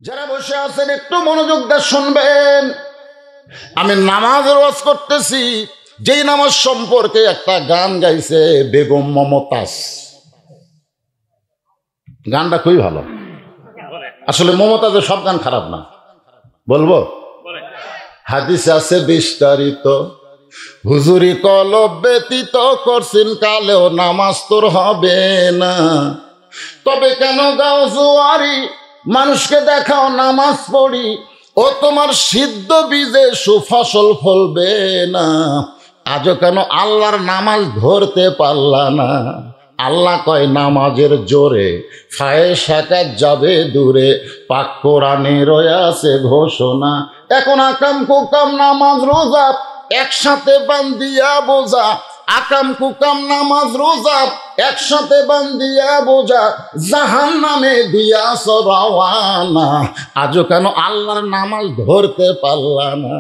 যারা বসে আছেন একটু মনোযোগ দিয়ে শুনবেন। আমি নামাজের ওয়াজ করতেছি, যেই নামাজ সম্পর্কে একটা গান গাইছে বেগম মমতাজ। গানটা খুবই ভালো। আসলে মমতাজের সব গান খারাপ না, বলবো। হাদিস আছে বিস্তারিত, হুজুরি কলব ব্যতীত করছেন কালেও নামাজ তোর হবে না। তবে কেন গাও জুয়ারি, মানুষকে দেখাও নামাজ পড়ি, ও তোমার সিদ্ধ বীজে সুফসল ফলবে না। আজও কেন আল্লাহর নামাজ ধরতে পারলা না? আল্লাহ কয় নামাজের জোরে ফায়েসাকাত যাবে দূরে, পাক কোরআনে রয়েছে ঘোষণা। এখন আকাম কুকাম নামাজ রোজা একসাথে বান্ধিয়া বোঝা, আকাম কুকাম নামাজ রোজা একসাথে বান্ধিয়া বোঝা, জাহান নামে দিয়া সরাওয়ানা। আজও কেন আল্লাহর নামাজ ধরতে পারলা না?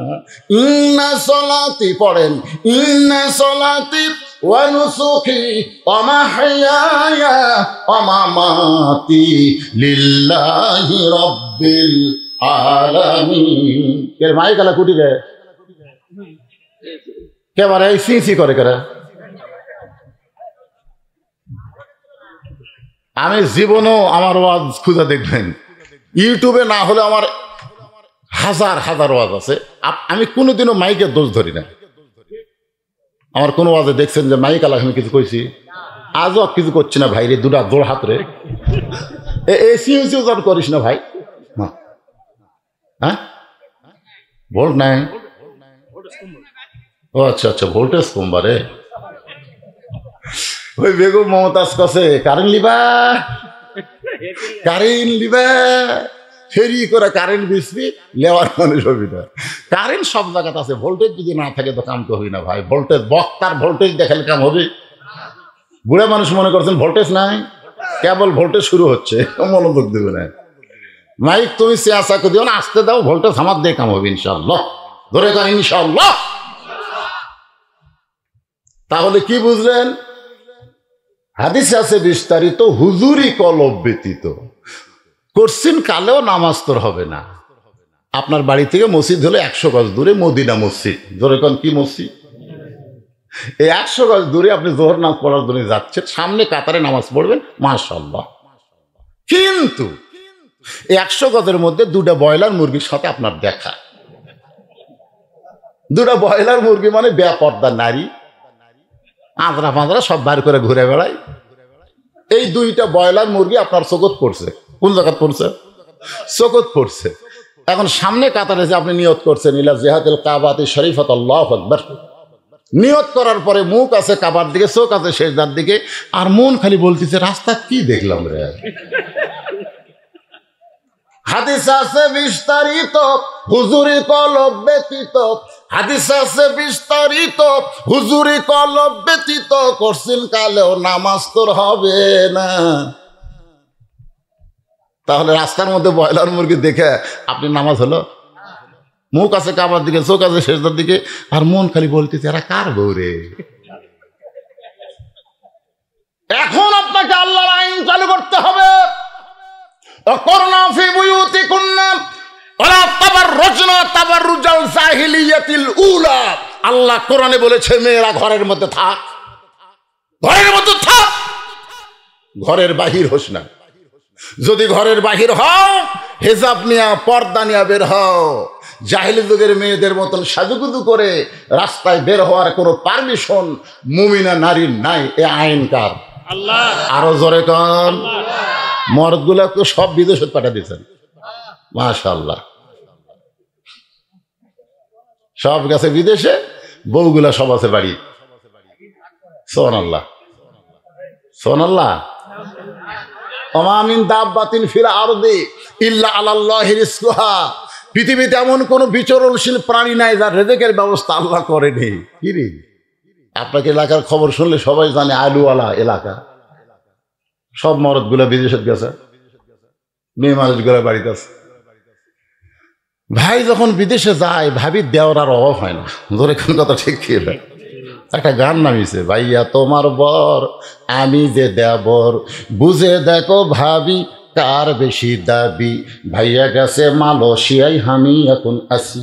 ইন্না সলাতি পড়েন, ইন্না সলাতি ওয়া নুসুকি ওয়া মাহইয়ায়া ওয়া মামাতি লিল্লাহি রাব্বিল আলামিন। কে মাইকালা কুটি রে কেবারে সি করে করে। আমি জীবনও আমার ওয়াজ খুঁজে দেখবেন, ইউটিউবে না হলে আমার হাজার হাজার ওয়াজ আছে। আমি কোনোদিনও মাইকের দোষ ধরি না। আমার কোনো ওয়াজে দেখছেন যে মাইক আলাদা আমি কিছু কইছি? আজও কিছু করছি না ভাই রে, দুটা দোল হাত রে। সিউ করিস না ভাই। হ্যাঁ, ভোল্ট নাই। ও আচ্ছা আচ্ছা, ভোল্টেজ কমবারে। ওই বেগম মমতাজ কাছে কারেন্ট লিবা, কারেন্ট লিবা, ফেরি করে কারেন্ট বিসবি লেওয়ার মানে সুবিধা। কারেন্ট সব জায়গাতে আছে, ভোল্টেজ যদি না থাকে তো কাম তো হই না ভাই। ভোল্টেজ বক্তার ভোল্টেজ দেখালে কাম হবে? বুড়া মানুষ মনে করছেন ভোল্টেজ নাই, কেবল ভোল্টেজ শুরু হচ্ছে, মনোযোগ দেবে না। মাইক তুমি চেঁচা করে দিও না, আসতে দাও, ভোল্টেজ আমার দিয়ে কাম হবে ইনশাল্লাহ। ধরে কর ইনশাল্লাহ। তাহলে কি বুঝলেন? হাদিস আছে বিস্তারিত, হুজুরি কলব ব্যতীত করছেন কালেও নামাজ তোর হবে না। আপনার বাড়ি থেকে মসজিদ হলো 100 গজ দূরে মদিনা মসজিদ। ধরে কোন কি মসজিদ? এই 100 গজ দূরে আপনি জোহর নামাজ পড়ার জন্য যাচ্ছেন, সামনে কাতারে নামাজ পড়বেন, মাশাআল্লাহ। কিন্তু এই 100 গজের মধ্যে দুটা ব্রয়লার মুরগির সাথে আপনার দেখা। দুটা ব্রয়লার মুরগি মানে বেপর্দা নারী, আঁদরা ফাঁদরা সব বার করে ঘুরে বেড়ায়। এই দুইটা ব্রয়লার মুরগি আপনার চোখত পড়ছে। কোন জায়গায় পড়ছে? চোখত পড়ছে। এখন সামনে কাতারে যে আপনি নিয়ত করছেন ইলা জিহাদিল কাবাতি শরীফাত আল্লাহু আকবার, নিয়ত করার পরে মুখ আছে কাবার দিকে, চোখ আছে সেজদার দিকে, আর মন খালি বলতেছে রাস্তা কি দেখলাম রে। হাদিস আছে বিস্তারিত, হুজুরি কলব ব্যতীত। হাদিস আছে বিস্তারিত, হুজুরি কলব ব্যতীত করছেন কালেও নামাজ তোর হবে না। তাহলে রাস্তার মধ্যে ব্রয়লার মুরগি দেখে আপনি নামাজ হলো? মুখ আছে কাবার দিকে, চোখ আছে সেজদার দিকে, আর মন খালি বলতেছে এরা কার বউ রে। এখন আপনাকে আল্লাহর আইন চালু করতে হবে। وقرنا في بيوتكن ولا تبرجنا تبرج الجاهلية الأولى। আল্লাহ কোরআনে বলেছে মেয়েরা ঘরের মধ্যে থাক, ঘরের মধ্যে থাক, ঘরের বাহির হোস না। যদি ঘরের বাহির হও, হেজাব নিয়া পর্দা নিয়া বের হও। জাহিলি যুগের মেয়েদের মতন সাজুগুজু করে রাস্তায় বের হওয়ার কোনো পারমিশন মুমিনা নারীর নাই। এ আইন কার? আল্লাহ। আরো জোরে কান। মর্দগুলা তো সব বিদেশে পাঠা দিয়েছেন, মাশাআল্লাহ। সব গেছে বিদেশে, বউগুলা সব আছে বাড়ি। সুবহানাল্লাহ, সুবহানাল্লাহ। ওমা মিন দাব্বাতিন ফিল আরদি ইল্লা আলাল্লাহি রিজকুহা। পৃথিবীতে এমন কোন বিচরণশীল প্রাণী নাই যার রিজকের ব্যবস্থা আল্লাহ করেনি। কি রে, আপনাকে এলাকার খবর শুনলে সবাই জানে আলুওয়ালা এলাকা, সব মরদ গুলা বিদেশে গেছে, মেয়ে মানুষ গুলা বাড়িতে আছে। ভাই যখন বিদেশে যায় ভাবি দেওয়ার আর অভাব হয় না। ধরে কোন কথা ঠিক কি? একটা গান নামিছে, ভাইয়া তোমার বর আমি যে দেবর, বুঝে দেখো ভাবি কার বেশি দাবি, ভাইয়া গেছে মালয়েশিয়ায়, আমি এখন আসি।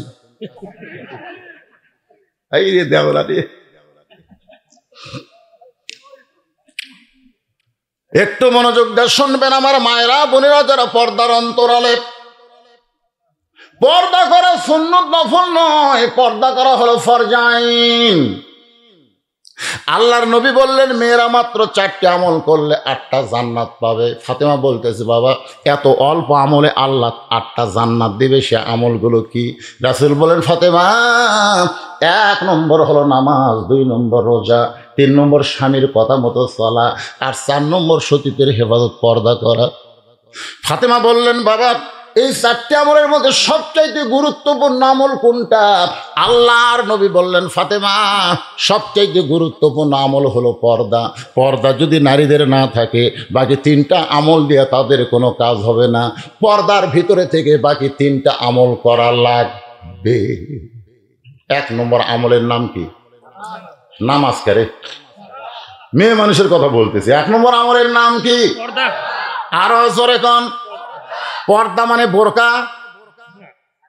এই রে দেওয়া রে, একটু মনোযোগ দিয়ে শুনবেন আমার মায়েরা বোনেরা, যারা পর্দার অন্তরালে। পর্দা করা সুন্নত নফল নয়, পর্দা করা হলো ফরজাইন। আল্লাহর নবী বললেন মেয়েরা মাত্র 4টি আমল করলে 8টা জান্নাত পাবে। ফাতেমা বলতেছে বাবা এত অল্প আমলে আল্লাহ 8টা জান্নাত দিবে, সে আমলগুলো কি? রাসূল বলেন ফাতেমা 1 নম্বর হলো নামাজ, 2 নম্বর রোজা, 3 নম্বর স্বামীর কথা মতো চলা, আর 4 নম্বর সতীত্বের হেফাজত, পর্দা করা। ফাতেমা বললেন বাবা এই 4টি আমলের মধ্যে সবচাইতে গুরুত্বপূর্ণ আমল কোনটা? আল্লাহর নবী বললেন ফাতেমা সবচাইতে গুরুত্বপূর্ণ আমল হলো পর্দা। পর্দা যদি নারীদের না থাকে বাকি 3টা আমল দিয়ে তাদের কোনো কাজ হবে না। পর্দার ভিতরে থেকে বাকি 3টা আমল করা লাগবে। 1 নম্বর আমলের নাম কি? নামাজ। করে মেয়ে মানুষের কথা বলতেছি। 1 নম্বর আমলের নাম কি? পর্দা। আরো জোরে কোন? পর্দা মানে বোরকা।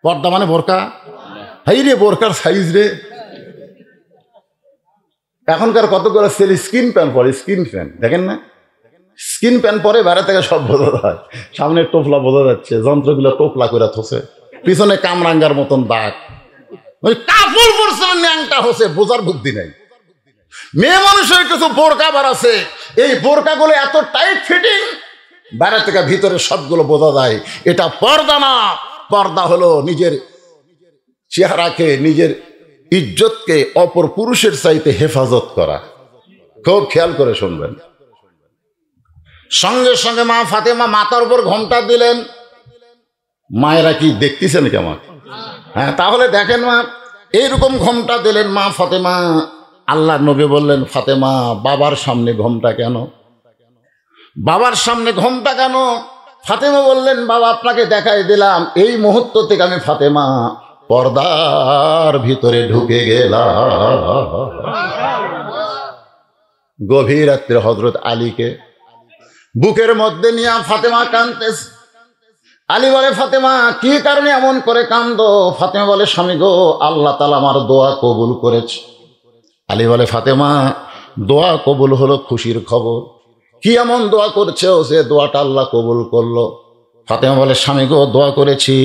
পর্দা মানে বোরকা। হাই রে বোরকার সাইজ রে। এখনকার কতগুলো ছেলে স্কিন প্যান্ট পরে, স্কিন প্যান্ট দেখেন না, স্কিন প্যান্ট পরে বাইরে থেকে সব বোঝা যায়। সামনে টোপলা বোঝা যাচ্ছে, যন্ত্রগুলো টোপলা করে থসে, পিছনে কামরাঙ্গার মতন দাগ, ওই কাপড় পরছে ন্যাংটা হচ্ছে, বোঝার বুদ্ধি নাই। মেয়ে মানুষের কিছু বোরকা বার আছে, এই বোরকাগুলো এত টাইট ফিটিং বাইরে থেকে ভিতরে সবগুলো বোঝা যায়। এটা পর্দা না। পর্দা হলো নিজের চেহারাকে, নিজের ইজ্জতকে অপর পুরুষের চাইতে হেফাজত করা। খুব খেয়াল করে শুনবেন। সঙ্গে সঙ্গে মা ফাতেমা মাথার উপর ঘোমটা দিলেন। মায়েরা কি দেখতেছেন কেমন? হ্যাঁ তাহলে দেখেন মা, এইরকম ঘোমটা দিলেন মা ফাতেমা। আল্লাহ নবী বললেন ফাতেমা বাবার সামনে ঘোমটা কেন? বাবার সামনে ঘোমটা কেন? ফাতেমা বললেন বাবা আপনাকে দেখাই দিলাম, এই মুহূর্ত থেকে আমি ফাতেমা পর্দার ভিতরে ঢুকে গেলাম। গভীর রাত্রে হযরত আলীকে বুকের মধ্যে নিয়ে ফাতেমা কাঁদতেছে। আলী বলে ফাতেমা কি কারণে এমন করে কাঁদো? ফাতেমা বলে স্বামী গো আল্লাহ তাআলা আমার দোয়া কবুল করেছে। আলী বলে ফাতেমা দোয়া কবুল হলো খুশির খবর, কি এমন দোয়া করছে সে দোয়াটা আল্লাহ কবুল করলো? ফাতেমা বলে স্বামী গো দোয়া করেছি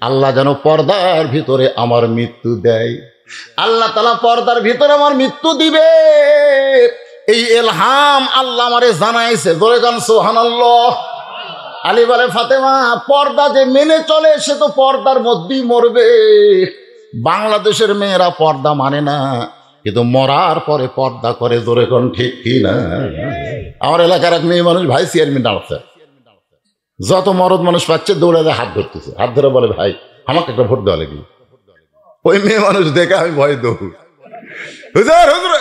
আল্লাহ যেন পর্দার ভিতরে আমার মৃত্যু দেয়। আল্লাহ তাআলা পর্দার ভিতরে আমার মৃত্যু দিবে, এই ইলহাম আল্লাহ আমারে জানাইছে। জোরে গান সুবহানাল্লাহ। আলী বলে ফাতেমা পর্দা যে মেনে চলে সে তো পর্দার মধ্যেই মরবে। বাংলাদেশের মেয়েরা পর্দা মানে না, কিন্তু মরার পরে পর্দা করে। জোরে কোন ঠিক কি না? আমার এলাকার এক মেয়ে মানুষ ভাই চেয়ারম্যান দাঁড়াচ্ছে, যত মরদ মানুষ পাচ্ছে দৌড়ে হাত ধরতেছে, হাত ধরে বলে ভাই আমাকে একটা ভোট দেওয়া লাগবে। ওই মেয়ে মানুষ দেখে আমি ভয় দৌড়, হুজুর হুজুর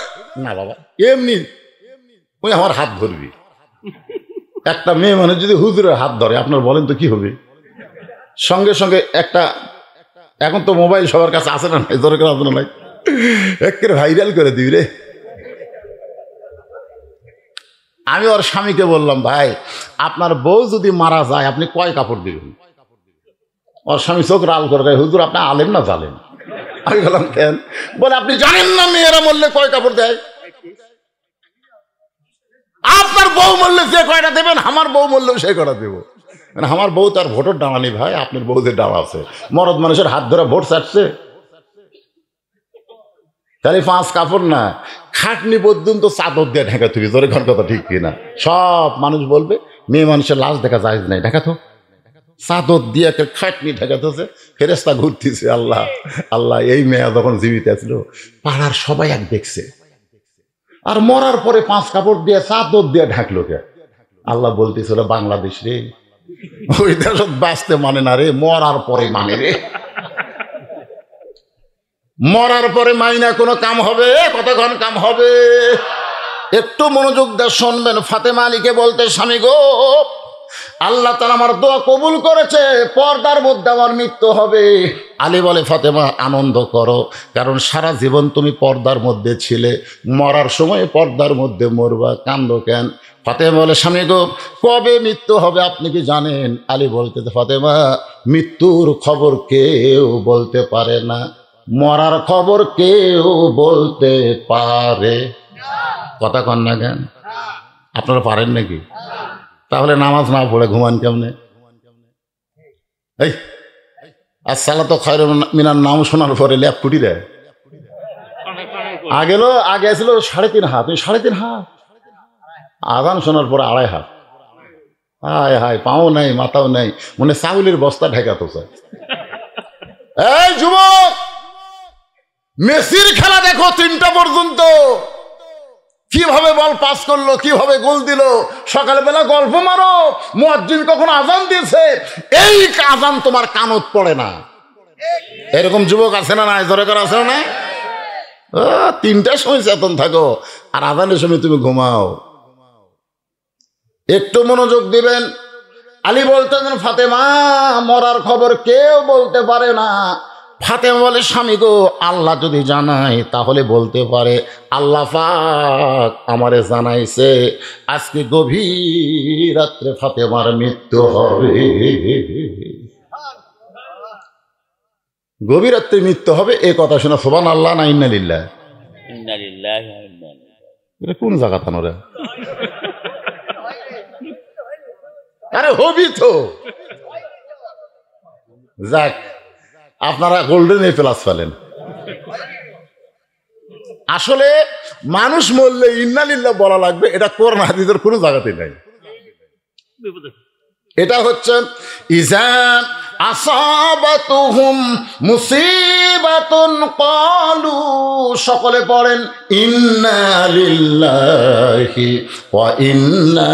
না বাবা এমনি ওই আমার হাত ধরবি। একটা মেয়ে মানুষ যদি হুজুরের হাত ধরে আপনার বলেন তো কি হবে? সঙ্গে সঙ্গে একটা, এখন তো মোবাইল সবার কাছে আছে না, নাই দরকার আছে না, নাই একেবারে ভাইরাল করে দিবি রে। আমি ওর স্বামীকে বললাম ভাই আপনার বউ যদি মারা যায় আপনি কয় কাপড় দিবেন? ওর স্বামী চোখ লাল করে দেয়, হুজুর আপনি আলেম না জালেম? আমি বললাম কেন? বলে আপনি জানেন না মেয়েরা মরলে কয় কাপড় দেয়? আপনার বউ মরলে যে কয়টা দেবেন, আমার বউ মরলেও সেই কয়টা দেবো। মানে আমার বউ তার ভোটের ডালা নেই ভাই, আপনার বউদের ডালা আছে। মরদ মানুষের হাত ধরে ভোট চাটছে, তাহলে 5 কাপড় না খাটনি পর্যন্ত চাদর দিয়ে ঢাকা তুলি। জোরে ঘর কথা ঠিক কিনা? সব মানুষ বলবে মেয়ে মানুষের লাশ দেখা যায় নাই, ঢাকা তো চাদর দিয়ে খাটনি ঢাকাতেছে, ফেরেশতা ঘুরতেছে। আল্লাহ আল্লাহ, এই মেয়ে যখন জীবিত ছিল পাড়ার সবাই এক দেখছে, আর মরার পরে 5 কাপড় দিয়ে চাদর দিয়ে ঢাকলো কে? আল্লাহ বলতেছিল বাংলাদেশ রে, ওই দেশত বাঁচতে মানে না রে, মরার পরে মানে রে। মরার পরে মাইনা কোনো কাম হবে? কতক্ষণ কাম হবে? একটু মনোযোগ দিয়ে শুনবেন। ফাতেমা আলীকে বলতে স্বামী গো আল্লাহ তাআলা আমার দোয়া কবুল করেছে, পর্দার মধ্যে আমার মৃত্যু হবে। আলী বলে, ফাতেমা আনন্দ করো, কারণ সারা জীবন তুমি পর্দার মধ্যে ছিলে, মরার সময় পর্দার মধ্যে মরবা, কান্দো কেন? ফাতেমা বলে, স্বামী গো, কবে মৃত্যু হবে আপনি কি জানেন? আলী বলতে, ফাতেমা মৃত্যুর খবর কেউ বলতে পারে না, মরার খবর কেউ বলতে পারে। কথা কন না কেন? আপনারা পারেন নাকি? তাহলে নামাজ না পড়ে ঘুমান কেমনে? এই আসসালাতু খায়রুম মিনান নাম শোনার পরে ল্যাপ কুটি দেয়। আগে ছিল 3.5 হাত, 3.5 হাত। আজান শোনার পরে 2.5 হাত। হায় হায়, পাও নাই মাথাও নাই, মনে চাউলের বস্তা ঢেকাতো চাই। এই যুবক, মেসির খেলা দেখো 3টা পর্যন্ত, কিভাবে বল পাস করলো, কিভাবে গোল দিল। সকালবেলা গল্প মারো, মুয়াজ্জিন কখন আজান দিয়েছে, এই আজান তোমার কানত পড়ে না। এরকম যুবক আছে না? নাই ধরে করা আছে না? 3টার সময় চেতন থাকো, আর আজানের সময় তুমি ঘুমাও। একটু মনোযোগ দিবেন। আলী বলতেন, ফাতেমা মরার খবর কেউ বলতে পারে না। ফাতেমা বলে, স্বামী গো, আল্লাহ যদি জানায় তাহলে বলতে পারে। আল্লাহ পাক আমারে জানাইছে আজকে গভীর রাত্রে ফাতেমার মৃত্যু হবে। গভীর রাত্রে মৃত্যু হবে, এই কথা শোনা সুবহানাল্লাহ না ইন্না লিল্লাহ? এটা কোন জায়গা তানোরে? আরে হবি তো। যাক, আপনারা গোল্ডেন এ প্লাস পেলেন। আসলে মানুষ মরলে ইন্না লিল্লাহ বলা লাগবে, এটা কোরআন হাদিসের কোনো জায়গাতে নাই। এটা হচ্ছে ইজা আসাবাতুহুম মুসিবাতুন ক্বালু, সকলে পড়েন ইন্না লিল্লাহি ওয়া ইন্না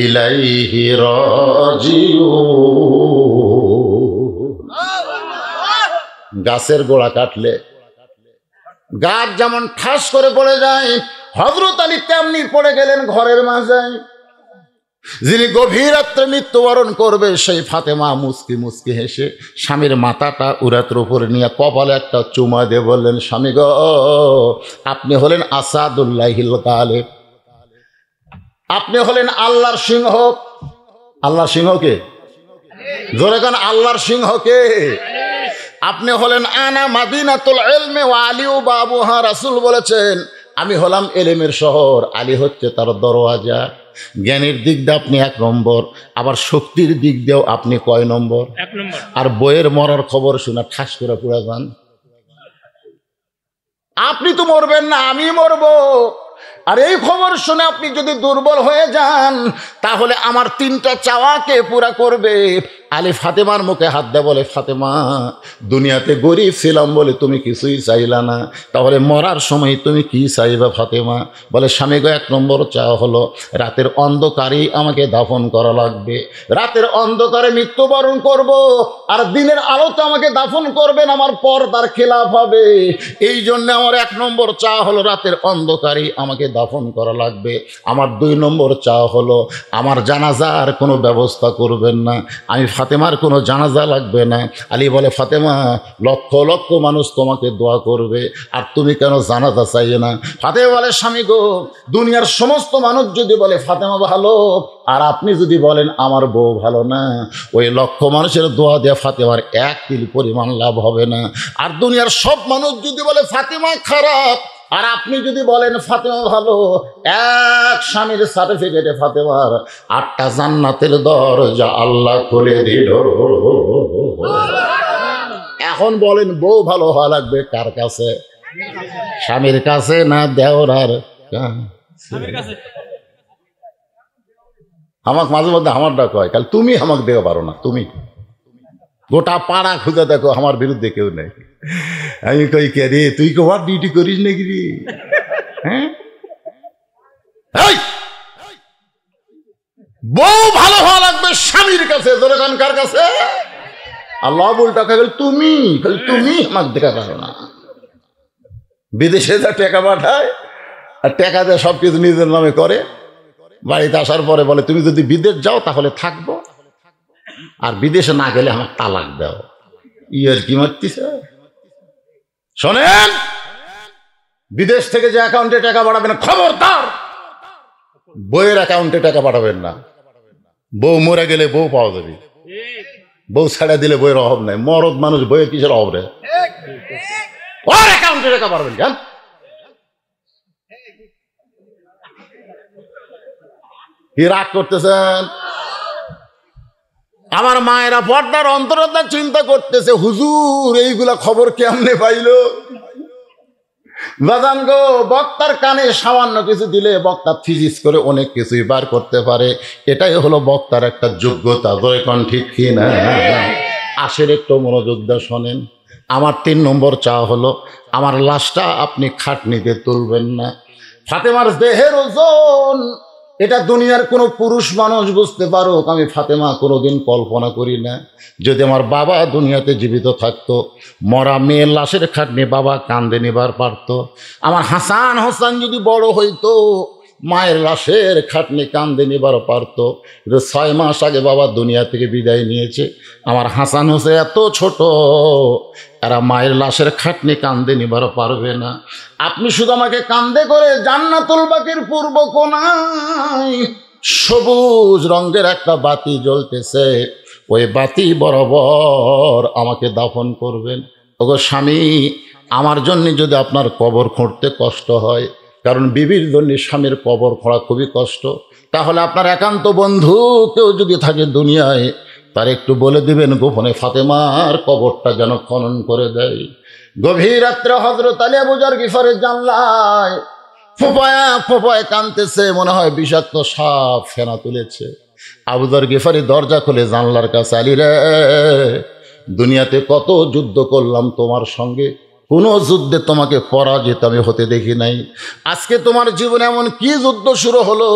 ইলাইহি রাজিউন। গাছের গোড়া কাটলে গাছ যেমন ঠাস করে পড়ে যায়, হযরত আলী তেমনি পড়ে গেলেন ঘরের মাঝে। যিনি গভীর রাত্রে মৃত্যুবরণ করবে সেই ফাতেমা মুস্কি মুস্কি হেসে স্বামীর মাথাটা উরাতের উপরে নিয়ে কপালে একটা চুমা দিয়ে বললেন, স্বামী গো, আপনি হলেন আসাদুল্লাহিল গালিব, আপনি হলেন আল্লাহর সিংহ। আল্লাহর সিংহকে জোরে গান, আল্লাহর সিংহকে। আপনি হলেন আনা মাদিনাতুল ইলমি ওয়া আলিউ বাবুহা। রাসূল বলেছেন, আমি হলাম এলেমের শহর, আলী হচ্ছে তার দরওয়াজা। জ্ঞানের দিক দিয়ে আপনি 1 নম্বর, আবার শক্তির দিক দিয়েও আপনি কয় নম্বর? 1 নম্বর। আর বইয়ের মরার খবর শোনা ঠাস করে পুরা যান। আপনি তো মরবেন না, আমি মরবো। আর এই খবর শুনে আপনি যদি দুর্বল হয়ে যান, তাহলে আমার 3টা চাওয়াকে পুরা করবে। আলী ফাতেমার মুখে হাত দেয়, বলে, ফাতেমা দুনিয়াতে গরিব ছিলাম বলে তুমি কিছুই চাইলা না, তাহলে মরার সময় তুমি কি চাইবা ফাতেমা? বলে, স্বামী গো, 1 নম্বর চাওয়া হলো রাতের অন্ধকারেই আমাকে দাফন করা লাগবে। রাতের অন্ধকারে মৃত্যুবরণ করব, আর দিনের আলোতে আমাকে দাফন করবেন, আমার পর্দার খেলাফ হবে। এই জন্য আমার 1 নম্বর চাওয়া হলো রাতের অন্ধকারেই আমাকে দাফন করা লাগবে। আমার 2 নম্বর চাওয়া হলো আমার জানাজার কোনো ব্যবস্থা করবেন না, আমি ফাতেমার কোনো জানাজা লাগবে না। আলী বলে, ফাতেমা লক্ষ লক্ষ মানুষ তোমাকে দোয়া করবে, আর তুমি কেন জানাজা চাইয়ে না? ফাতেমা বলে, স্বামী গো, দুনিয়ার সমস্ত মানুষ যদি বলে ফাতেমা ভালো, আর আপনি যদি বলেন আমার বউ ভালো না, ওই লক্ষ মানুষের দোয়া দিয়ে ফাতেমার 1 তিল পরিমাণ লাভ হবে না। আর দুনিয়ার সব মানুষ যদি বলে ফাতেমা খারাপ, আর আপনি যদি বলেন ফাতেমা ভালো, এক স্বামীর সার্টিফিকেটে ফাতেমার 8টা জান্নাতের দরজা আল্লাহ খুলে দিল। এখন বলেন বউ ভালো হওয়া লাগবে কার কাছে? স্বামীর কাছে না দেওরার কাছে? আমাকে মাঝে মধ্যে আমারটা কয়, কাল তুমি আমাকে দেওয়া পারো না, তুমি গোটা পাড়া খুঁজে দেখো আমার বিরুদ্ধে কেউ নেই। আমি কই, কে রে, তুই কি ওয়ার ডিউটি করিস নাকি রে? হ্যাঁ, বউ ভালো হওয়া লাগবে স্বামীর কাছে, দরকার কার কাছে? আল্লাহ বলটা গেল, তুমি আমাকে দেখা পারো না। বিদেশে যা টাকা পাঠায় আর টাকা দিয়ে সবকিছু নিজের নামে করে, বাড়িতে আসার পরে বলে তুমি যদি বিদেশ যাও তাহলে থাকবো, আর বিদেশে না গেলে আমার তালাক দাও। ইয়ের কি মারতিছে? শোনেন, বিদেশ থেকে যে অ্যাকাউন্টে টাকা পাঠাবেন, খবরদার বউয়ের অ্যাকাউন্টে টাকা পাঠাবেন না। বউ মরে গেলে বউ পাওয়া যাবে, বউ ছেড়ে দিলে বইয়ের অভাব নাই। মরদ মানুষ বইয়ের কিসের অভাব রে? ওর অ্যাকাউন্টে টাকা পাঠাবেন কেন? কি রাগ করতেছেন? আমার মায়েরা পর্দার অন্তরতা চিন্তা করতেছে, হুজুর এইগুলা খবর কেমনে পাইলো? বাজান গো, বক্তার কানে সামান্য কিছু দিলে বক্তা ফিজিক্স করে অনেক কিছুই বার করতে পারে। এটাই হলো বক্তার একটা যোগ্যতা। দয়কন ঠিক কি না? আসের একটু মনোযোগ দিয়ে শোনেন। আমার 3 নম্বর চা হলো, আমার লাশটা আপনি খাটনিতে তুলবেন না। ফাতেমার দেহের ওজন এটা দুনিয়ার কোনো পুরুষ মানুষ বুঝতে পারুক, আমি ফাতেমা কোনোদিন কল্পনা করি না। যদি আমার বাবা দুনিয়াতে জীবিত থাকতো, মরা মেয়ের লাশের খাটনি বাবা কান্দে নিবার পারত। আমার হাসান হোসেন যদি বড় হইতো, মায়ের লাশের খাটনি কান্দে নিবার পারত। 6 মাস আগে বাবা দুনিয়া থেকে বিদায় নিয়েছে। আমার হাসান হোসেন এত ছোট, এরা মায়ের লাশের খাটনি কান্দে নিবার পারবে না। আপনি শুধু আমাকে কান্দে করে জান্নাতুল বাকির পূর্ব কোণায় সবুজ রঙের একটা বাতি জ্বলতেছে, ওই বাতি বরাবর আমাকে দাফন করবেন। ওগো স্বামী, আমার জন্য যদি আপনার কবর খুঁড়তে কষ্ট হয়, কারণ বিবির জন্য স্বামীর কবর খোঁড়া খুবই কষ্ট, তাহলে আপনার একান্ত বন্ধু কেউ যদি থাকে দুনিয়ায়, তার একটু বলে দিবেন গোপনে ফাতেমার কবরটা যেন খনন করে দেয়। গভীর রাত্রে হযরত আলী আবু যর গিফারের জানলায় ফোপায়া ফোপায় কাঁদতেছে, মনে হয় বিষাক্ত সাপ ফেনা তুলেছে। আবু যর গিফারি দরজা খুলে জানলার কাছে, আলী রে, দুনিয়াতে কত যুদ্ধ করলাম তোমার সঙ্গে, কোনো যুদ্ধে তোমাকে পরাজিত আমি হতে দেখি নাই। আজকে তোমার জীবনে এমন কি যুদ্ধ শুরু হলো,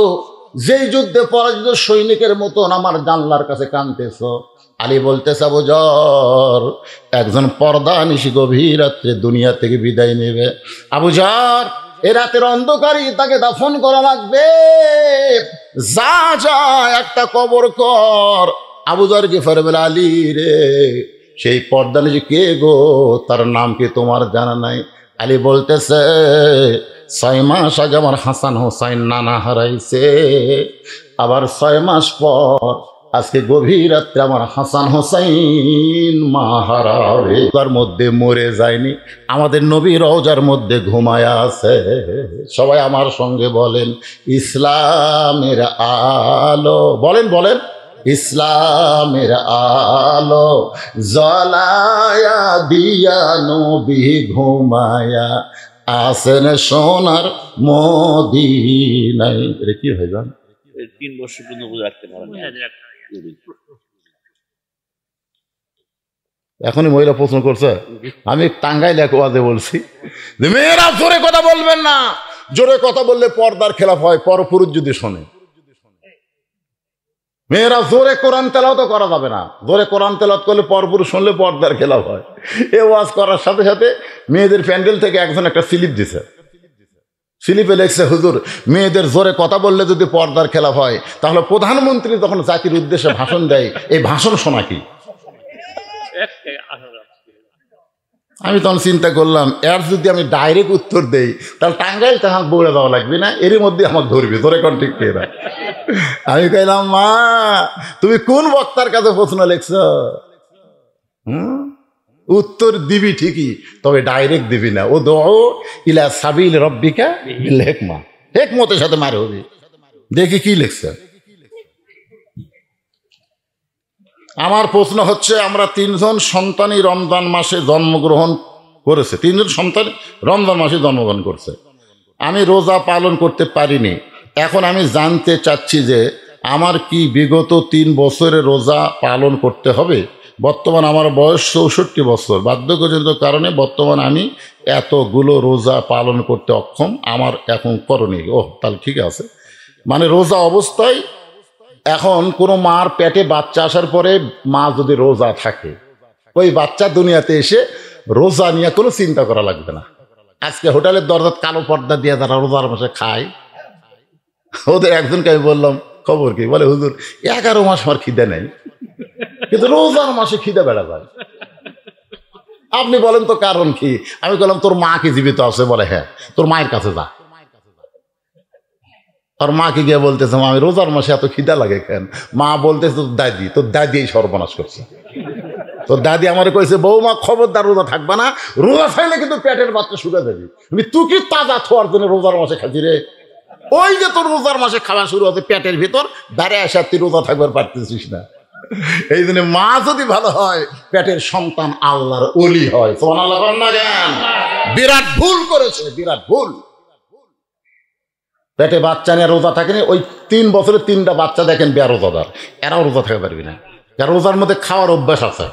যেই যুদ্ধে পরাজিত সৈনিকের মতন আমার জানলার কাছে কাঁদতেছ? আলী বলতেছে, আবু যর, একজন পর্দা নিশি গভীর রাত্রে দুনিয়া থেকে বিদায় নেবে। আবু যর, এ রাতের অন্ধকারই তাকে দাফন করা লাগবে। যা যা একটা কবর কর। আবু যর গিফারি বলে, আলী রে, সেই পর্দা নিশি কে গো? তার নাম কি তোমার জানা নাই? আলী বলতেছে, 6 মাস আগে আমার হাসান হোসাইন নানা হারাইছে, আবার 6 মাস পর আজকে গভীর রাত্রে আমার হাসান হোসাইন মা হারাবে। তার মধ্যে মরে যায়নি, আমাদের নবী রওজার মধ্যে ঘুমায়া আছে। সবাই আমার সঙ্গে বলেন, ইসলামের আলো। বলেন বলেন, ইসলামের আলো জ্বলায়া দিয়া নবী ঘুমায়া আসেন সোনার মদিনায়। এটা কি হয় জান? 3 বছর পর্যন্ত রাখতে পারেন। এখনই মহিলা প্রশ্ন করছে। আমি টাঙ্গাইলে এক ওয়াজে বলছি যে মেয়েরা জোরে কথা বলবেন না, জোরে কথা বললে পর্দার খেলাফ হয়, পরপুরুষ যদি শোনে। মেয়েরা জোরে কোরআন তেলাওয়াত করা যাবে না, জোরে কোরআন তেলাওয়াত করলে পরপুরুষ শুনলে পর্দার খেলাফ হয়। এ ওয়াজ করার সাথে সাথে মেয়েদের প্যান্ডেল থেকে একজন একটা স্লিপ দিছে, স্লিপে লেখছে, হুজুর, মেয়েদের জোরে কথা বললে যদি পর্দার খেলাফ হয়, তাহলে প্রধানমন্ত্রী যখন জাতির উদ্দেশ্যে ভাষণ দেয়, এই ভাষণ শোনা কি? আমি তখন চিন্তা করলাম, এর যদি আমি ডাইরেক্ট উত্তর দেই, তাহলে টাঙ্গাইল তাহাক বৌড়ে দেওয়া লাগবে না, এরই মধ্যে আমার ধরবি, ধরে কোন ঠিক পেয়ে না। আমি কইলাম, মা, তুমি কোন বক্তার কাছে প্রশ্ন লেখছ? উত্তর দিবি ঠিকই, তবে ডাইরেক্ট দিবি না। ও দো ইলা সাবিল রব্বিকা বিল হিকমা, হিকমতের সাথে মার হবে। দেখি কি লিখছে। আমার প্রশ্ন হচ্ছে, আমরা 3 জন সন্তানই রমজান মাসে জন্মগ্রহণ করেছে, 3 জন সন্তান রমজান মাসে জন্মগ্রহণ করছে। আমি রোজা পালন করতে পারিনি। এখন আমি জানতে চাচ্ছি যে আমার কি বিগত 3 বছরে রোজা পালন করতে হবে? বর্তমান আমার বয়স 64 বছর, বার্ধক্যজনিত কারণে বর্তমান আমি এতগুলো রোজা পালন করতে অক্ষম, আমার এখন করণীয়। ওহ, তাহলে ঠিক আছে। মানে রোজা অবস্থায় এখন কোনো মার পেটে বাচ্চা আসার পরে মা যদি রোজা থাকে, ওই বাচ্চা দুনিয়াতে এসে রোজা নিয়ে কোনো চিন্তা করা লাগবে না। আজকে হোটেলের দরজা কালো পর্দা দিয়ে যারা রোজার মাসে খায়, ওদের একজনকে আমি বললাম খবর কি, বলে হুজুর 11 মাস আমার খিদে নেই, কিন্তু রোজার মাসে খিদে বেড়া যায়। আপনি বলেন তো কারণ কি? আমি বললাম তোর মা কি জীবিত আছে? বলে হ্যাঁ। তোর মায়ের কাছে যা। আর মাকে গিয়ে বলতেছে মা আমি রোজার মাসে এত খিদা লাগে কেন? মা বলতেছে তোর দাদি এই সর্বনাশ করছে। তোর দাদি আমার কইছে বৌমা খবরদার রোজা থাকবা না, রোজা খাইলে কিন্তু পেটের বাচ্চা শুকা যাবি। তুই কি তাজা থোয়ার জন্য রোজার মাসে খাচ্ছি রে? ওই যে তোর রোজার মাসে খাওয়া শুরু হচ্ছে পেটের ভিতর, বাইরে আসা তুই রোজা থাকবার পারতেছিস না। এই জন্য মা যদি ভালো হয় পেটের সন্তান আল্লাহর ওলি হয়। সুবহানাল্লাহ না কেন? বিরাট ভুল করেছে, বিরাট ভুল। পেটে বাচ্চা নিয়ে রোজা থাকেনি, ওই 3 বছরে 3টা বাচ্চা দেখেন বেয়া রোজাদার, এরাও রোজা থাকতে পারবি না, কারণ রোজার মধ্যে খাওয়ার অভ্যাস আছে।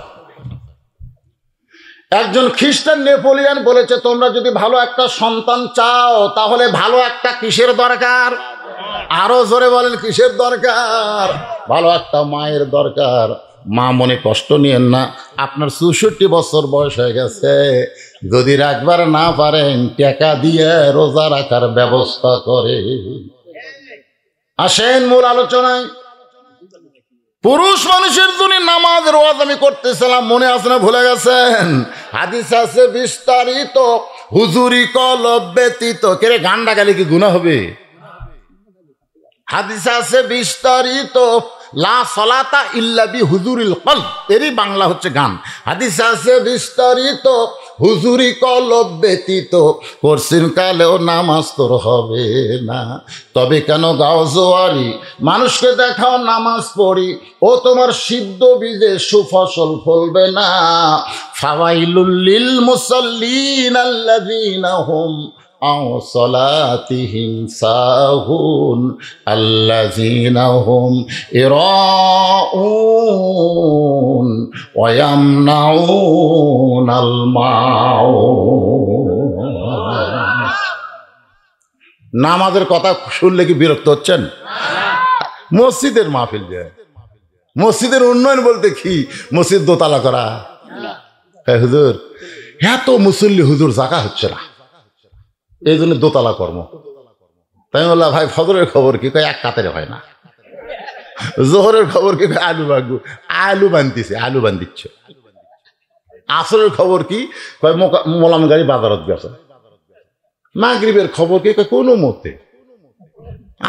একজন খ্রিস্টান নেপোলিয়ান বলেছে তোমরা যদি ভালো একটা সন্তান চাও তাহলে ভালো একটা কিসের দরকার? আরো জোরে বলেন কিসের দরকার? ভালো একটা মায়ের দরকার। মা মনে কষ্ট নিয়েন না, আপনার 64 বছর বয়স হয়ে গেছে, যদি রাখবার না পারেন টাকা দিয়ে রোজা রাখার ব্যবস্থা করে। আসেন মূল আলোচনায়। পুরুষ মানুষের জন্য নামাজের ওয়াজ আমি করতেছিলাম, মনে আছে না ভুলে গেছেন? হাদিস আছে বিস্তারিত, হুজুরি কলব ব্যতীত। কেরে গানটা গালে কি গুনাহ হবে? হাদিস আছে বিস্তারিত, লা সালাতা ইল্লা বি হুজুরিল কলব, এরই বাংলা হচ্ছে গান। হাদিস আছে বিস্তারিত, হুজুরি কলব ব্যতীত করছিন কালেও নামাজ তোর হবে না। তবে কেন গাও জোয়ারি, মানুষকে দেখাও নামাজ পড়ি, ও তোমার সিদ্ধ বীজে সুফসল ফলবে না। ফাওয়াইলুল লিল মুসাল্লিন আল্লাযীনা হুম আও সালাতিহিম সাহুন আল্লাযীনা হুম ইরাউন ওয়া ইয়ামনাউনাল মাউন। নামাজের কথা শুনলে কি বিরক্ত হচ্ছেন? মসজিদের মাহফিল যায়, মসজিদের উন্নয়ন বলতে কি মসজিদ দোতলা করা? হুজুর এত মুসল্লি হুজুর জায়গা হচ্ছে না, এই জন্য দোতলা কর্ম। তাই বললাম ভাই ফজরের খবর কি? কয় এক কাতারে হয় না। জোহরের খবর কি? আলু বাগু আলু বান্ধিছে, আলু বান্ধিচ্ছে। আসরের খবর কি? কয় মোলাম গাড়ি বাজারত গেছে। মাগরিবের খবর কি? কয় কোনো মতে।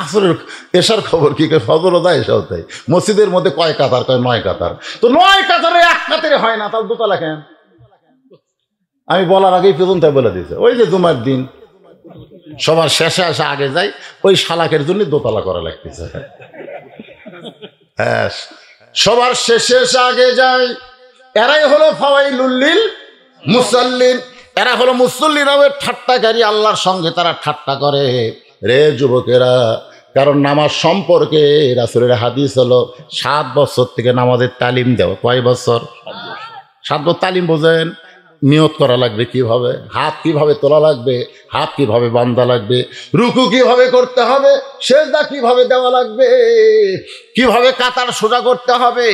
আসরের এশার খবর কি? কয় ফজরও দেয় এসাও দেয়। মসজিদের মধ্যে কয় কাতার? কয় 9 কাতার। তো 9 কাতারে এক কাতারে হয় না, তাহলে দোতলা কেন? আমি বলার আগেই প্রথম তাই বলে দিয়েছে, ওই যে জুমার দিন সবার শেষে আসে আগে যাই, ওই শালাকের জন্য দোতলা করা লাগতেছে। হ্যাঁ, সবার শেষে এসে আগে যায়, এরাই হলো ফাওয়াইলুল লিল মুসাল্লিন। এরা হলো মুসল্লিরা, ঠাট্টাকারী, আল্লাহর সঙ্গে তারা ঠাট্টা করে। রে যুবকেরা, কারণ নামাজ সম্পর্কে রাসূলের হাদিস হলো 7 বছর থেকে নামাজের তালিম দেওয়া। কয় বছর? 7 বছর তালিম। বোঝেন? নিয়ত করা লাগবে কিভাবে, হাত কিভাবে তোলা লাগবে, হাত কিভাবে বান্ধা লাগবে, রুকু কিভাবে করতে হবে, সেজদা কিভাবে দেওয়া লাগবে, কিভাবে কাতার সোজা করতে হবে।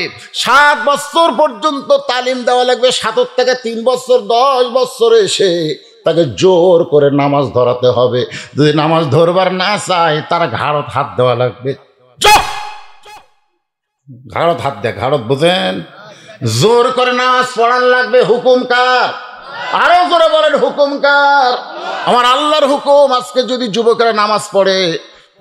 7 বছর পর্যন্ত তালিম দেওয়া লাগবে। 7 থেকে 3 বছর 10 বছর এসে তাকে জোর করে নামাজ ধরাতে হবে। যদি নামাজ ধরবার না চায় তারা ঘাড়ত হাত দেওয়া লাগবে। ঘাড়ত হাত দেয়, ঘাড়ত বোঝেন? জোর করে নামাজ পড়ান লাগবে। হুকুম কার? আরো জোরে বলেন হুকুম কার? আমার আল্লাহর হুকুম। আজকে যদি যুবকেরা নামাজ পড়ে,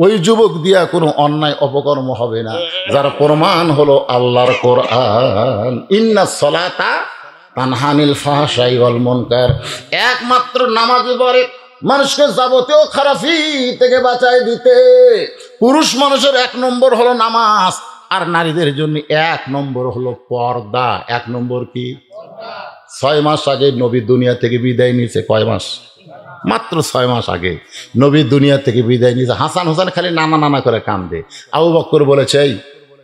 ওই যুবক দিয়া কোনো অন্যায় অপকর্ম হবে না, যার প্রমাণ হলো আল্লাহর কোরআন। ইন্নাস সালাতা তানহা আনিল ফাহশাই ওয়াল মুনকার। একমাত্র নামাজই পারে মানুষকে যাবতীয় খারাপি থেকে বাঁচাই দিতে। পুরুষ মানুষের 1 নম্বর হলো নামাজ, আর নারীদের জন্য 1 নম্বর হলো পর্দা। 1 নম্বর কি? 6 মাস আগে নবী দুনিয়া থেকে বিদায় নিয়েছে। কয় মাস? মাত্র 6 মাস আগে নবী দুনিয়া থেকে বিদায় নিয়েছে। হাসান হোসেন খালি নানা নানা করে কান্দে। আবু বকর বলেছে, এই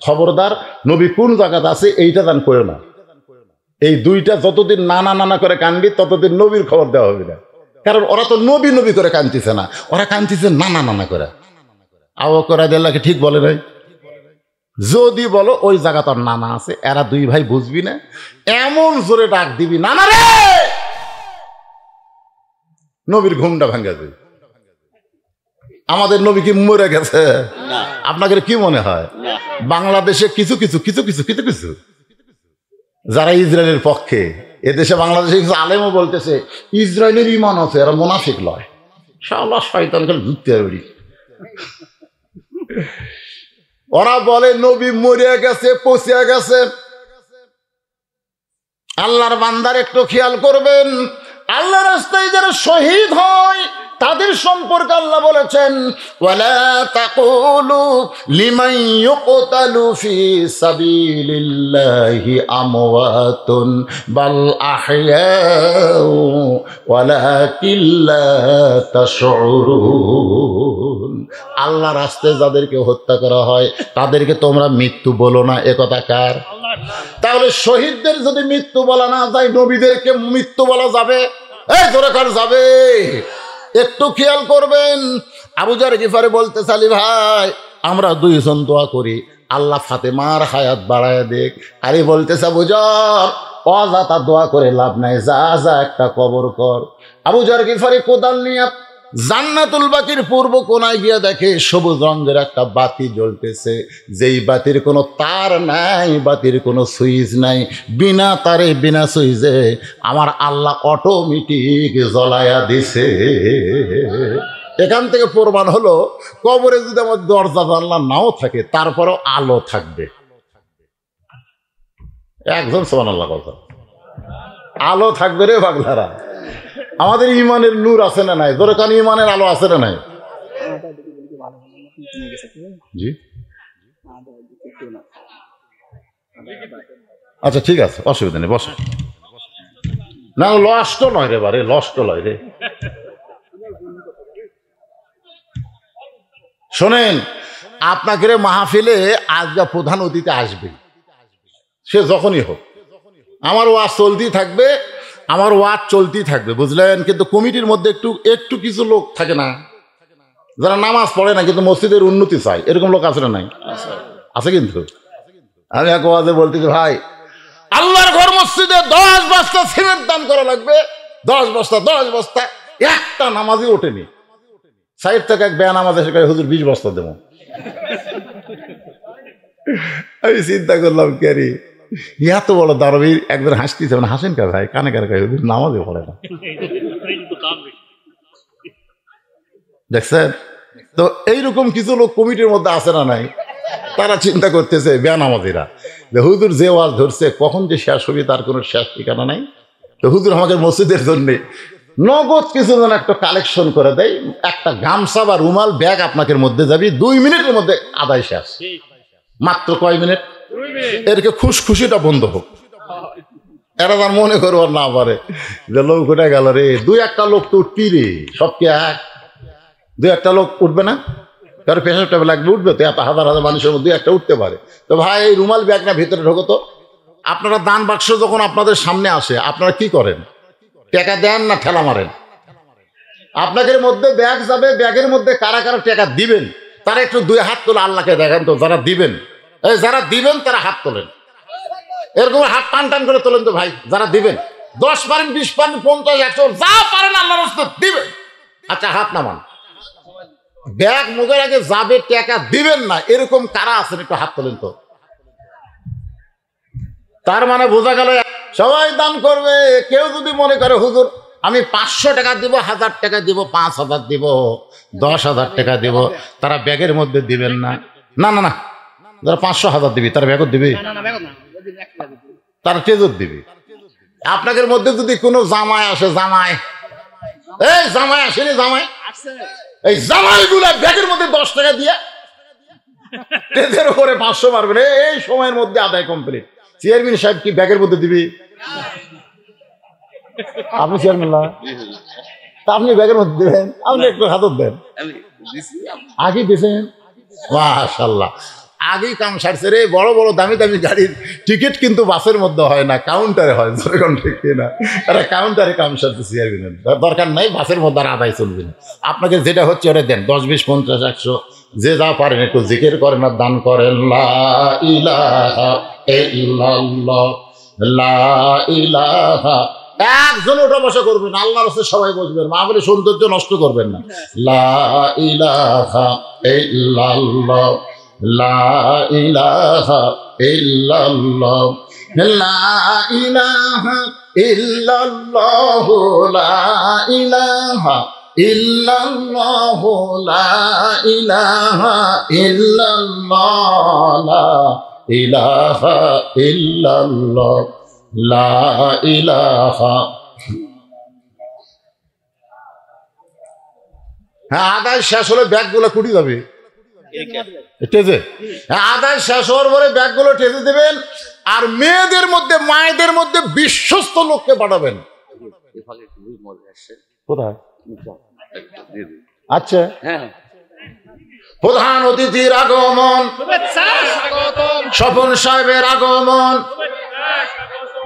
খবরদার, নবী কোন জায়গাতে আছে এইটা দান করো না। এই দুইটা যতদিন নানা নানা করে কানবি ততদিন নবীর খবর দেওয়া হবে না, কারণ ওরা তো নবী নবী করে কানতেছে না, ওরা কানতেছে নানা নানা করে। আবু বকর রাদিয়াল্লাহু ঠিক বলে নাই, যদি বলো ওই জায়গা তোর নানা আছে, এরা 2 ভাই বুঝবি না, এমন জোরে ডাক দিবি নানা রে, নবীর ঘুমটা ভাঙ্গা যাবে। আমাদের নবী কি মরে গেছে? না। আপনাদের কি মনে হয়? না। বাংলাদেশে কিছু কিছু যারা ইসরায়েলের পক্ষে, এদেশে বাংলাদেশে কিছু আলেমও বলতেছে ইসরায়েলের ঈমান আছে, এরা মুনাফিক লয়। শালা শয়তান খালি ঢুকতে পারি। ওরা বলে নবী মরে গেছে, পচে গেছে। আল্লাহর বান্দার একটু খেয়াল করবেন, আল্লাহর রাস্তায় যারা শহীদ হয় তাদের সম্পর্কে আল্লাহ বলেছেন ওয়ালা তাকুলু লিমান ইউকতালু ফি সাবিলিল্লাহি আমওয়াতুন বাল আহইয়াউ ওয়ালাকিন লা তাশউরুন। আল্লাহর রাস্তায় যাদেরকে হত্যা করা হয় তাদেরকে তোমরা মৃত্যু বলো না, এ কথা কার? তাহলে শহীদদের যদি মৃত্যু বলা না যায়, নবীদেরকে মৃত্যু বলা যাবে? এই জোরে কার যাবে? একটু খেয়াল করবেন। আবু যার গিফারি বলতে চালি ভাই আমরা দুইজন দোয়া করি আল্লাহ ফাতেমার হায়াত বাড়ায় দেখ। আরে বলতেছে আবু যার অযথা দোয়া করে লাভ নাই, যা যা একটা কবর কর। আবু যার গিফারি কোদাল নিয়ে জান্নাতুল বাকির পূর্ব কোনায় গিয়ে দেখে সবুজ রঙের একটা বাতি জ্বলতেছে, যেই বাতির কোনো তার নাই, বাতির কোনো সুইচ নাই, বিনা তারে বিনা সুইচে আমার আল্লাহ অটোমেটিক জ্বলায়া দিছে। এখান থেকে প্রমাণ হলো কবরে যদি আমার দরজা জানলা নাও থাকে তারপরেও আলো থাকবে। একজন সুবহানাল্লাহ কথা, আলো থাকবে রে পাগলারা। আমাদের ইমানের নূর আছে না নাই? ধরে কারণ ইমানের আলো আছে না নাই? জি আচ্ছা ঠিক আছে, অসুবিধা নেই, বসে না। লষ্ট নয় রে বারে, লষ্ট নয় রে। শোনেন, আপনাকে মাহফিলে আজকে প্রধান অতিথি আসবে, সে যখনই হোক। আমার ওয়াজ চলতেই থাকবে, আমার ওয়াজ চলতেই থাকবে, বুঝলেন? কিন্তু কমিটির মধ্যে একটু কিছু লোক থাকে না যারা নামাজ পড়ে না কিন্তু মসজিদের উন্নতি চায়, এরকম লোক আছে না নাই? আছে। কিন্তু আমি এক ওয়াজে বলতেছি ভাই আল্লাহর ঘর মসজিদে 10 বস্তা সিমেন্ট দান করা লাগবে, 10 বস্তা। একটা নামাজই ওঠেনি। সাইড থেকে এক বেয়া নামাজ এসে হুজুর 20 বস্তা দেবো। আমি চিন্তা করলাম কেরি এত বড় দাঁড়াবি, একবার হাসতেছে, মানে হাসেন কা ভাই, কানে কানে হুজুর নামাজে পড়ে না। দেখছেন তো? এইরকম কিছু লোক কমিটির মধ্যে আছে না নাই? তারা চিন্তা করতেছে বেনামাজিরা যে হুজুর যে ওয়াজ ধরছে কখন যে শেষ হবে তার কোনো শেষ ঠিকানা নাই। তো হুজুর আমাদের মসজিদের জন্য নগদ কিছু জন একটা কালেকশন করে দেয়, একটা গামছা বা রুমাল ব্যাগ আপনাদের মধ্যে যাবি, 2 মিনিটের মধ্যে আদায় শেষ। মাত্র কয় মিনিট? এরকে খুশখুশিটা বন্ধ হোক। এরা তার মনে করবার না পারে যে লোক উঠে গেল রে, 2-1টা লোক তো উঠবি রে, সবকে এক 2-1টা লোক উঠবে না? কারো পেশাব টেবে লাগবে, উঠবে তো, এত হাজার হাজার মানুষের মধ্যে একটা উঠতে পারে। তো ভাই এই রুমাল ব্যাগটা ভিতরে ঢোকো তো। আপনারা দান বাক্স যখন আপনাদের সামনে আসে আপনারা কি করেন? টাকা দেন না ঠেলা মারেন? আপনাদের মধ্যে ব্যাগ যাবে, ব্যাগের মধ্যে কারা কারা টাকা দিবেন তারা একটু 2 হাত তোলে আল্লাহকে দেখান তো। যারা দিবেন, যারা দিবেন তারা হাত তোলেন, এরকম হাত টান টান করে তোলেন তো ভাই। যারা দিবেন 10 পারেন, 20 পারেন, 50, 100 যা পারেন আল্লাহর রাস্তায় দিবেন। আচ্ছা হাত নামান। ব্যাগ মুখের আগে যাবে, টাকা দিবেন না, এরকম কারা আছেন একটু হাত তোলেন তো। তার মানে বোঝা গেল সবাই দান করবে। কেউ যদি মনে করে হুজুর আমি 500 টাকা দিব, 1000 টাকা দিব, 5000 দিব, 10,000 টাকা দিব, তারা ব্যাগের মধ্যে দিবেন না। না না না, যারা 500-1000 দিবি তারা ব্যাগত দিবি, তারা ট্রেজর দিবি। আপনাদের মধ্যে যদি কোনো জামাই আসে, জামাই আসেনি, জামাই এই জামাইগুলা ব্যাগের মধ্যে 10 টাকা দিয়ে ট্রেজের উপরে 500 মারবেন, এই সময়ের মধ্যে আদায় কমপ্লিট। চেয়ারম্যান সাহেব কি ব্যাগের মধ্যে দিবি? আপনি চেয়ারম্যান না, আপনি ব্যাগের মধ্যে দিবেন, আপনি একটু হাতত দেন। আগে দিয়েছেন মাশাআল্লাহ, আগেই কাম সারছে রে। বড় বড় দামি দামি গাড়ির টিকিট কিন্তু বাসের মধ্যে হয় না, কাউন্টারে হয়। ঠিক না? তারা কাউন্টারে কাম সারছে চেয়ারম্যান, দরকার নাই বাসের মধ্যে আর আদায় চলবে না। আপনাকে যেটা হচ্ছে ওটা দেন, 10, 20, 50, 100 যে যা পারেন একটু জিকির করেন আর দান করেন। লা ইলাহা ইল্লাল্লাহ, লা ইলাহা একজন ওটা বসা করবেন, আল্লাহর রাস্তায় সবাই বসবেন, মাহফিলে সৌন্দর্য নষ্ট করবেন না। লা ইলাহা ইল্লাল্লাহ, লা ইলাহা ইল্লাল্লাহ, লা ইলাহা ইল্লাল্লাহ, লা ইলাহা ইল্লাল্লাহ, লা ইলাহা ইল্লাল্লাহ, লা ইলাহা ইল্লাল্লাহ, লা ইলাহা। হ্যাঁ, আদায় শেষ হলে ব্যাগগুলো কুটি যাবে টেজে। হ্যাঁ, আদায় শেষ হওয়ার পরে ব্যাগগুলো টেজে দেবেন, আর মেয়েদের মধ্যে মায়েদের মধ্যে বিশ্বস্ত লোককে পাঠাবেন। কোথায়? আচ্ছা, প্রধান অতিথির আগমন, স্বপন সাহেবের আগমন,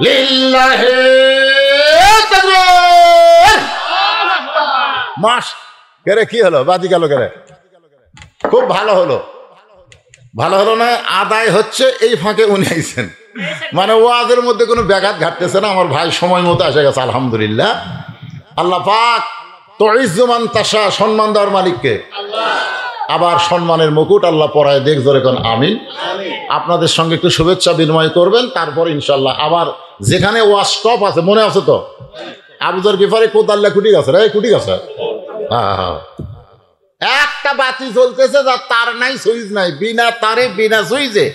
লিল্লাহে তাকবীর। মাস কেরে কি হলো? বাতি গেল কেরে? খুব ভালো হলো, ভালো হলো না? আদায় হচ্ছে এই ফাঁকে উনি আইছেন, মানে ওয়াজের মধ্যে কোনো ব্যাঘাত ঘাটতেছে না। আমার ভাই সময় মতো এসে গেছে, আলহামদুলিল্লাহ। আল্লাহ পাক তুইজ্জুমান তাশা, সম্মান দেওয়ার মালিককে। আবার সম্মানের মুকুট আল্লাহ পরায় দেখ, জোরে কোন আমিন। আপনাদের সঙ্গে একটু শুভেচ্ছা বিনিময় করবেন, তারপর ইনশাল্লাহ আবার যেখানে ওয়াজ স্টপ আছে, মনে আছে তো? আবুজার গিফারি কোদাল্লা কুটি গেছে রে, কুটি গেছে। হ্যাঁ, একটা বাতি জ্বলতেছে, যার তার নাই, সুইচ নাই, বিনা তারে বিনা সুইচে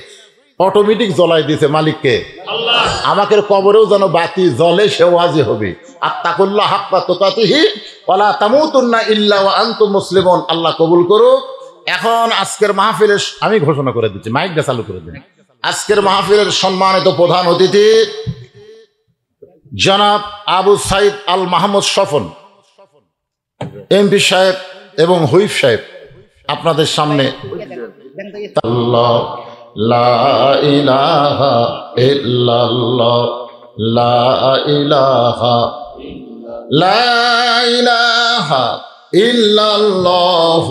অটোমেটিক জ্বলাই দিছে মালিককে। আমাকে কবরেও যেন বাতি জ্বলে, সে ওয়াজি হবে। আত্তাকুল্লাহ হাক্কা তুকাতিহি ওয়ালা তামুতুন্না ইল্লা ওয়া আনতুম মুসলিমুন। আল্লাহ কবুল করুক। এখন আজকের মাহফিলের আমি ঘোষণা করে দিচ্ছি, মাইকটা চালু করে দিন। আজকের মাহফিলের সম্মানিত প্রধান অতিথি জনাব আবু সাইদ আল মাহমুদ স্বপন এমপি সাহেব এবং হুইপ সাহেব আপনাদের সামনে। আল্লাহ লা ইলাহা ইল্লাল্লাহ, লা ইলাহা, লা ইলাহা ইল্লাল্লাহ,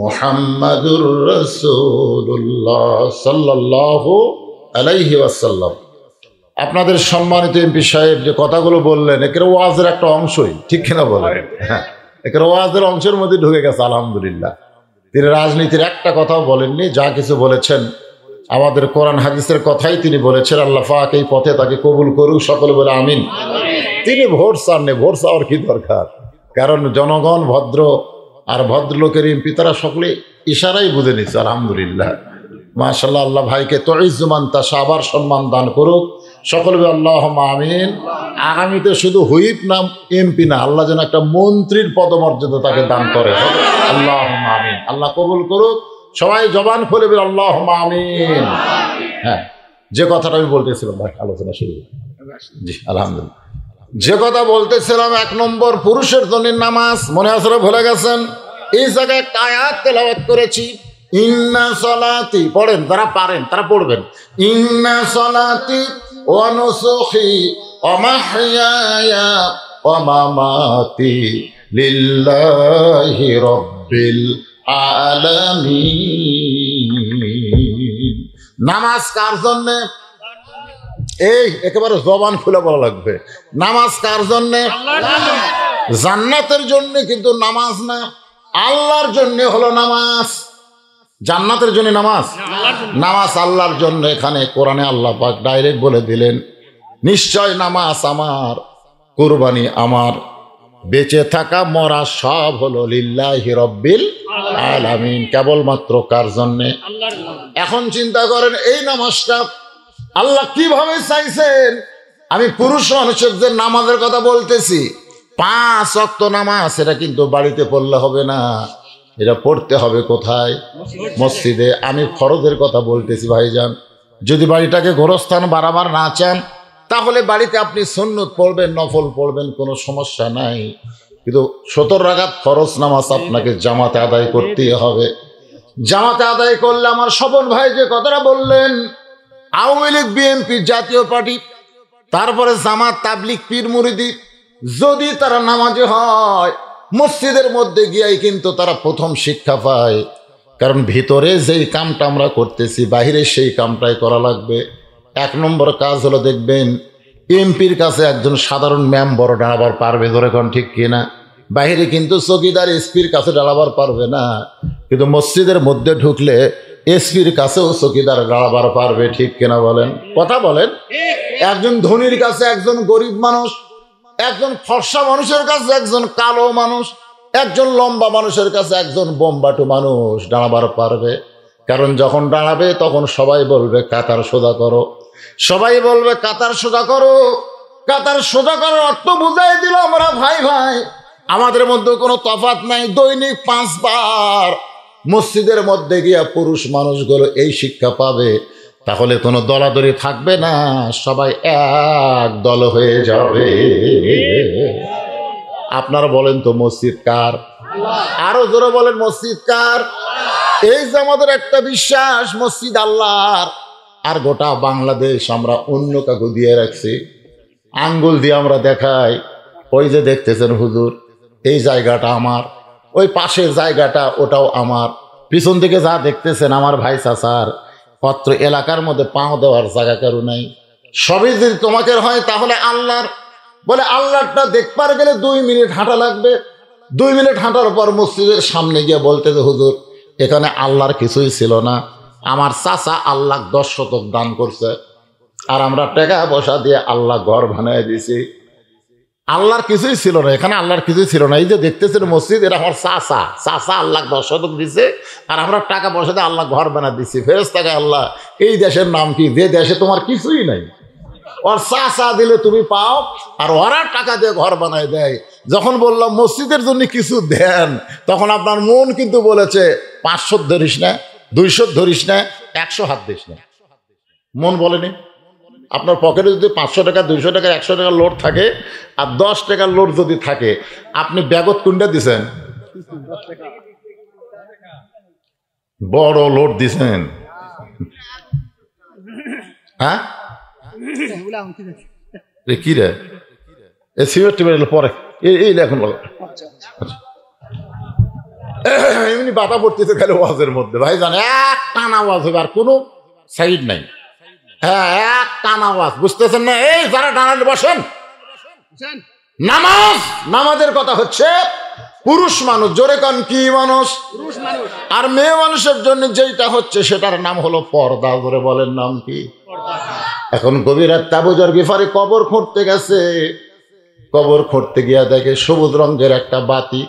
মুহাম্মাদুর রাসূলুল্লাহ সাল্লাল্লাহু আলাইহি ওয়াসাল্লাম। আপনাদের সম্মানিত এমপি সাহেব যে কথাগুলো বললেন, একের ওয়াজের একটা অংশই, ঠিক কিনা বলেন? হ্যাঁ, একের ওয়াজের অংশের মধ্যে ঢুকে গেছে, আলহামদুলিল্লাহ। তিনি রাজনীতির একটা কথাও বলেননি, যা কিছু বলেছেন আমাদের কোরআন হাদিসের কথাই তিনি বলেছেন। আল্লাহ পাক এই পথে তাকে কবুল করুক, সকলে বলে আমিন। তিনি ভোট চাননি, ভোট চাওয়ার কি দরকার? কারণ জনগণ ভদ্র, আর ভদ্রলোকের এমপি তারা সকলে ইশারাই বুঝে নিচ্ছে, আলহামদুলিল্লাহ। মাশাআল্লাহ। আল্লাহ ভাইকে তুইজ্জুমান তাশা আবার সম্মান দান করুক, সকলে বলে আল্লাহুম্মা আমিন। আগামীতে শুধু হুইপ নাম এমপি না, আল্লাহ যেন একটা মন্ত্রীর পদমর্যাদা তাকে দান করে, আল্লাহুম্মা আমিন। আল্লাহ কবুল করুক। সবাই জবান খুলে বলে আল্লাহুম্মা আমিন। হ্যাঁ, যে কথাটা আমি বলতেছিলাম ভাই, আলোচনা শুরু। জি আলহামদুলিল্লাহ। যে কথা বলতেছিলাম, 1 নম্বর পুরুষের জন্য নামাজ, মনে আছে ভুলে গেছেন? এই জায়গায় একটা আয়াত তেলাওয়াত করেছি, ইন্না সলাতি, পড়েন যারা পারেন তারা পড়বেন। ইন্না সলাতি ওয়া নুসুকি ওয়া মাহইয়ায়া ওয়া মামাতি লিল্লাহি রাব্বিল আলামিন। নামাজ কার জন্য? এই একেবারে জবান খুলে বলা লাগবে, নামাজ কার জন্য? জান্নাতের জন্য, কিন্তু নামাজ না, আল্লাহর জন্য হলো নামাজ। জান্নাতের জন্য নামাজ, নামাজ আল্লাহর জন্য। এখানে কোরআনে আল্লাহ পাক ডাইরেক্ট বলে দিলেন, নিশ্চয় নামাজ আমার, কুরবানি আমার, বেঁচে থাকা মরা সব হলো লিল্লাহি রাব্বিল আলামিন। কেবলমাত্র কার জন্য? এখন চিন্তা করেন, এই নামাজটা আল্লাহ কিভাবে চাইছেন? আমি পুরুষ মানুষের যে নামাজের কথা বলতেছি, 5 ওয়াক্ত নামাজ, এটা কিন্তু বাড়িতে পড়লে হবে না, এটা পড়তে হবে কোথায়? মসজিদে। আমি ফরজের কথা বলতেছি ভাইজান। যদি বাড়িটাকে গোরস্থান বাড়াবার না চান, তাহলে বাড়িতে আপনি সুন্নত পড়বেন, নফল পড়বেন, কোনো সমস্যা নাই। কিন্তু 70 রাকাত ফরজ নামাজ আপনাকে জামাতে আদায় করতেই হবে। জামাতে আদায় করলে আমার স্বপন ভাই যে কথাটা বললেন, আওয়ামী লীগ, বিএনপি, জাতীয় পার্টি, তারপরে জামাত, তাবলিগ, পীর মুরিদি, যদি তারা নামাজে হয়, মসজিদের মধ্যে গিয়াই কিন্তু তারা প্রথম শিক্ষা পায়। কারণ ভিতরে যেই কামটা আমরা করতেছি, বাহিরে সেই কামটাই করা লাগবে। 1 নম্বর কাজ হলো, দেখবেন এমপির কাছে একজন সাধারণ মেম্বার দাঁড়াবার পারবে, ধরে কোন ঠিক কিনা? বাইরে কিন্তু চকিদার এসপির কাছে দাঁড়াবার পারবে না, কিন্তু মসজিদের মধ্যে ঢুকলে এসপির কাছেও চকিদার দাঁড়াবার পারবে, ঠিক কিনা বলেন? কথা বলেন। একজন ধনীর কাছে একজন গরিব মানুষ, একজন ফর্সা মানুষের কাছে একজন কালো মানুষ, একজন লম্বা মানুষের কাছে একজন বোম্বাটু মানুষ দাঁড়াবার পারবে। কারণ যখন দাঁড়াবে তখন সবাই বলবে কাতার সোজা করো, সবাই বলবে কাতার সোজা করো। কাতার সোজা করার অর্থ বুঝাই দিল আমরা ভাই ভাই, আমাদের মধ্যে কোনো তফাৎ নাই। দৈনিক 5 বার মসজিদের মধ্যে গিয়া পুরুষ মানুষগুলো এই শিক্ষা পাবে, তাহলে কোনো দলাদলি থাকবে না, সবাই এক দল হয়ে যাবে। আপনারা বলেন তো মসজিদ কার? আরো জোরে বলেন মসজিদ কার? এই যে আমাদের একটা বিশ্বাস মসজিদ আল্লাহর, আর গোটা বাংলাদেশ আমরা অন্য কাকু দিয়ে রাখছি। আঙ্গুল দিয়ে আমরা দেখাই, ওই যে দেখতেছেন হুজুর এই জায়গাটা আমার, ওই পাশের জায়গাটা ওটাও আমার, পিছন থেকে যা দেখতেছেন আমার ভাই চাচার, পত্র এলাকার মধ্যে পাও দেওয়ার জায়গা কারো নাই। সবই যদি তোমাকে হয় তাহলে আল্লাহর। বলে আল্লাহটা দেখবার গেলে 2 মিনিট হাঁটা লাগবে। 2 মিনিট হাঁটার পর মসজিদের সামনে গিয়ে বলতে যে হুজুর এখানে আল্লাহর কিছুই ছিল না, আমার চাচা আল্লাহ 10 শতক দান করছে, আর আমরা টাকা পয়সা দিয়ে আল্লাহ ঘর বানিয়ে দিয়েছি। আল্লাহর কিছুই ছিল না, এখানে আল্লাহর কিছুই ছিল না। এই যে দেখতেছেন মসজিদ, এটা আমার চাচা, চাচা আল্লাহ 10 শতক দিছে, আর আমরা টাকা পয়সা দিয়ে আল্লাহ ঘর বানিয়ে দিচ্ছি। ফেরেশতাকে আল্লাহ এই দেশের নাম কি, যে দেশে তোমার কিছুই নাই, ওর চাচা দিলে তুমি পাও, আর ওরা টাকা দিয়ে ঘর বানায় দেয়। যখন বললাম মসজিদের জন্য কিছু দেন, তখন আপনার মন কিন্তু বলেছে 500 ধরিস না, 200 ধরিস না, 100 হাত দিস না। মন বলেনি? আপনার পকেটে যদি 500 টাকা, 200 টাকা, 100 টাকার লোড থাকে, আর 10 টাকার লোড যদি থাকে, আপনি ব্যাগত কোনটা দিছেন? বড় লোড দিছেন। হ্যাঁ কি রে পরে এই এখন এমনি বাতা পড়তেছে খালি ওয়াজের মধ্যে, ভাই জানে এক টানা ওয়াজ হবে, আর কোনো সাইড নাই। হ্যাঁ এক টানা ওয়াজ, বুঝতেছেন না? এই যারা ডানালে বসেন, নামাজের কথা হচ্ছে পুরুষ মানুষ, জোরে কান কি মানুষ? আর মেয়ে মানুষের জন্য যেটা হচ্ছে সেটার নাম হলো পর্দা। জোরে বলেন নাম কি? এখন গভীর রাত আবু যর গিফারি কবর খুঁড়তে গেছে। কবর খুঁড়তে গিয়া দেখে সবুজ রঙের একটা বাতি,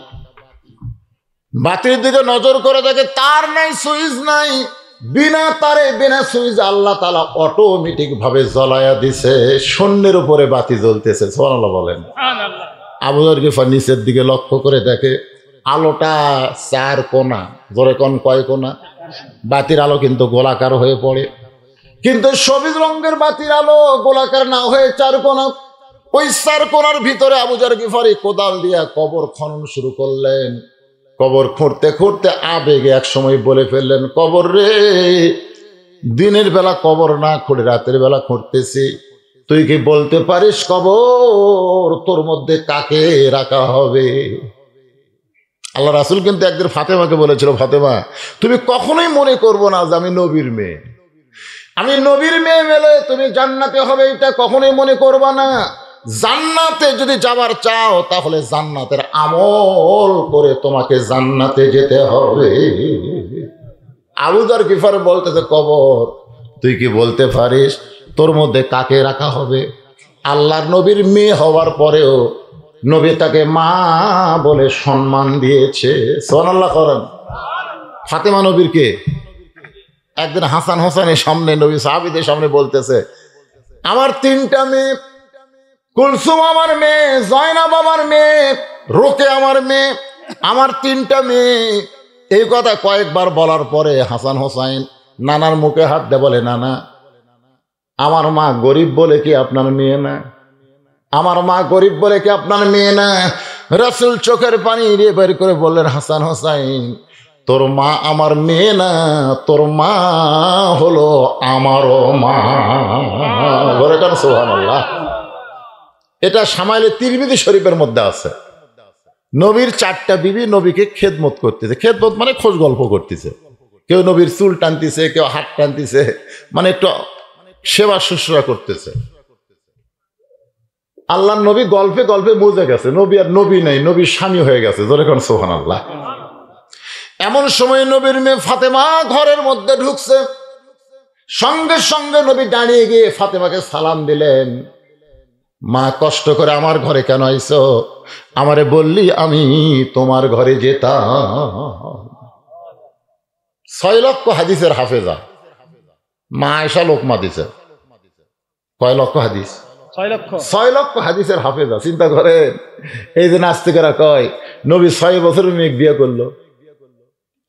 বাতির দিকে নজর করে দেখে তার নাই, সুইচ নাই, বিনা তারে বিনা সুইচ আল্লাহ তাআলা অটোমেটিক ভাবে জ্বলায়া দিছে। শূন্যের উপরে বাতি জ্বলতেছে। সুবহানাল্লাহ বলেন। আবু যর গিফারি নিচের দিকে লক্ষ্য করে দেখে আলোটা 4 কোণা। জোরে কোন কয় কোণা? বাতির আলো কিন্তু গোলাকার হয়ে পড়ে, কিন্তু সবুজ রঙের বাতির আলো গোলাকার না হয়ে 4 কোণা। ওই 4 কোণার ভিতরে আবু যর গিফারি কোদাল দিয়া কবর খনন শুরু করলেন। কবর খুঁড়তে খুঁড়তে আবেগে এক সময় বলে ফেললেন, কবর রে, দিনের বেলা কবর না খুঁড়ে রাতের বেলা খুঁড়তেছি, তুই কি বলতে পারিস কবর তোর মধ্যে কাকে রাখা হবে? আল্লাহ রাসূল কিন্তু একদিন ফাতেমাকে বলেছিল, ফাতেমা তুমি কখনোই মনে করবো না যে আমি নবীর মেয়ে, আমি নবীর মেয়ে মেলে তুমি জান্নাতে হবে, এটা কখনোই মনে করবা না। জান্নাতে যদি যাবার চাও তাহলে জান্নাতের আমল করে তোমাকে জান্নাতে যেতে হবে। আবু যর গিফারি বলতেছে, কবর তুই কি বলতে পারিস তোর মধ্যে কাকে রাখা হবে? আল্লাহর নবীর মেয়ে হওয়ার পরেও নবী তাকে মা বলে সম্মান দিয়েছে। সুবহানাল্লাহ করেন। ফাতেমা নবীর কে? একদিন হাসান হোসেনের সামনে নবী সাহাবীদের সামনে বলতেছে, আমার 3টা মেয়ে, কুলসুম আমার মেয়ে, জয়নাব আমার মেয়ে, রোকে আমার মেয়ে, আমার 3টা মেয়ে। এই কথা কয়েকবার বলার পরে হাসান হোসেন নানার মুখে হাত দিয়ে বলে, নানা আমার মা গরিব বলে কি আপনার মেয়ে না? আমার মা গরিব বলে কি আপনার মেয়ে না? রাসূল চোখের পানি দিয়ে বের করে বললেন, হাসান হোসেন তোর মা আমার মেয়ে না, তোর মা হলো আমারও মা। বলে কেন? সুবহানাল্লাহ। এটা শামাইলে তিরমিজি শরীফের মধ্যে আছে। নবীর 4টা বিবি নবীকে খেদমত করতেছে। খেদমত মানে খোঁজ গল্প করতেছে। কেউ নবীর চুল টানতেছে, কেউ হাত টানতেছে, মানে একটু সেবা শুশ্রূষা করতেছে। আল্লাহর নবী গল্পে গল্পে বুঝে গেছে নবী আর নবী নাই, নবীর স্বামী হয়ে গেছে। জোরে কোন সুবহানাল্লাহ। এমন সময় নবীর মেয়ে ফাতেমা ঘরের মধ্যে ঢুকছে। সঙ্গে সঙ্গে নবী দাঁড়িয়ে গিয়ে ফাতেমাকে সালাম দিলেন। মা, কষ্ট করে আমার ঘরে কেন আইছো? আমারে বললি আমি তোমার ঘরে যেতাম। 6 লক্ষ হাদিসের হাফেজা মা আয়েশা লোকমা দিছে। কয় লক্ষ হাদিস? 6 লক্ষ হাদিসের হাফেজা। চিন্তা করেন, এই যে নাস্তিকেরা কয় নবী 6 বছরের মেয়ে বিয়ে করলো।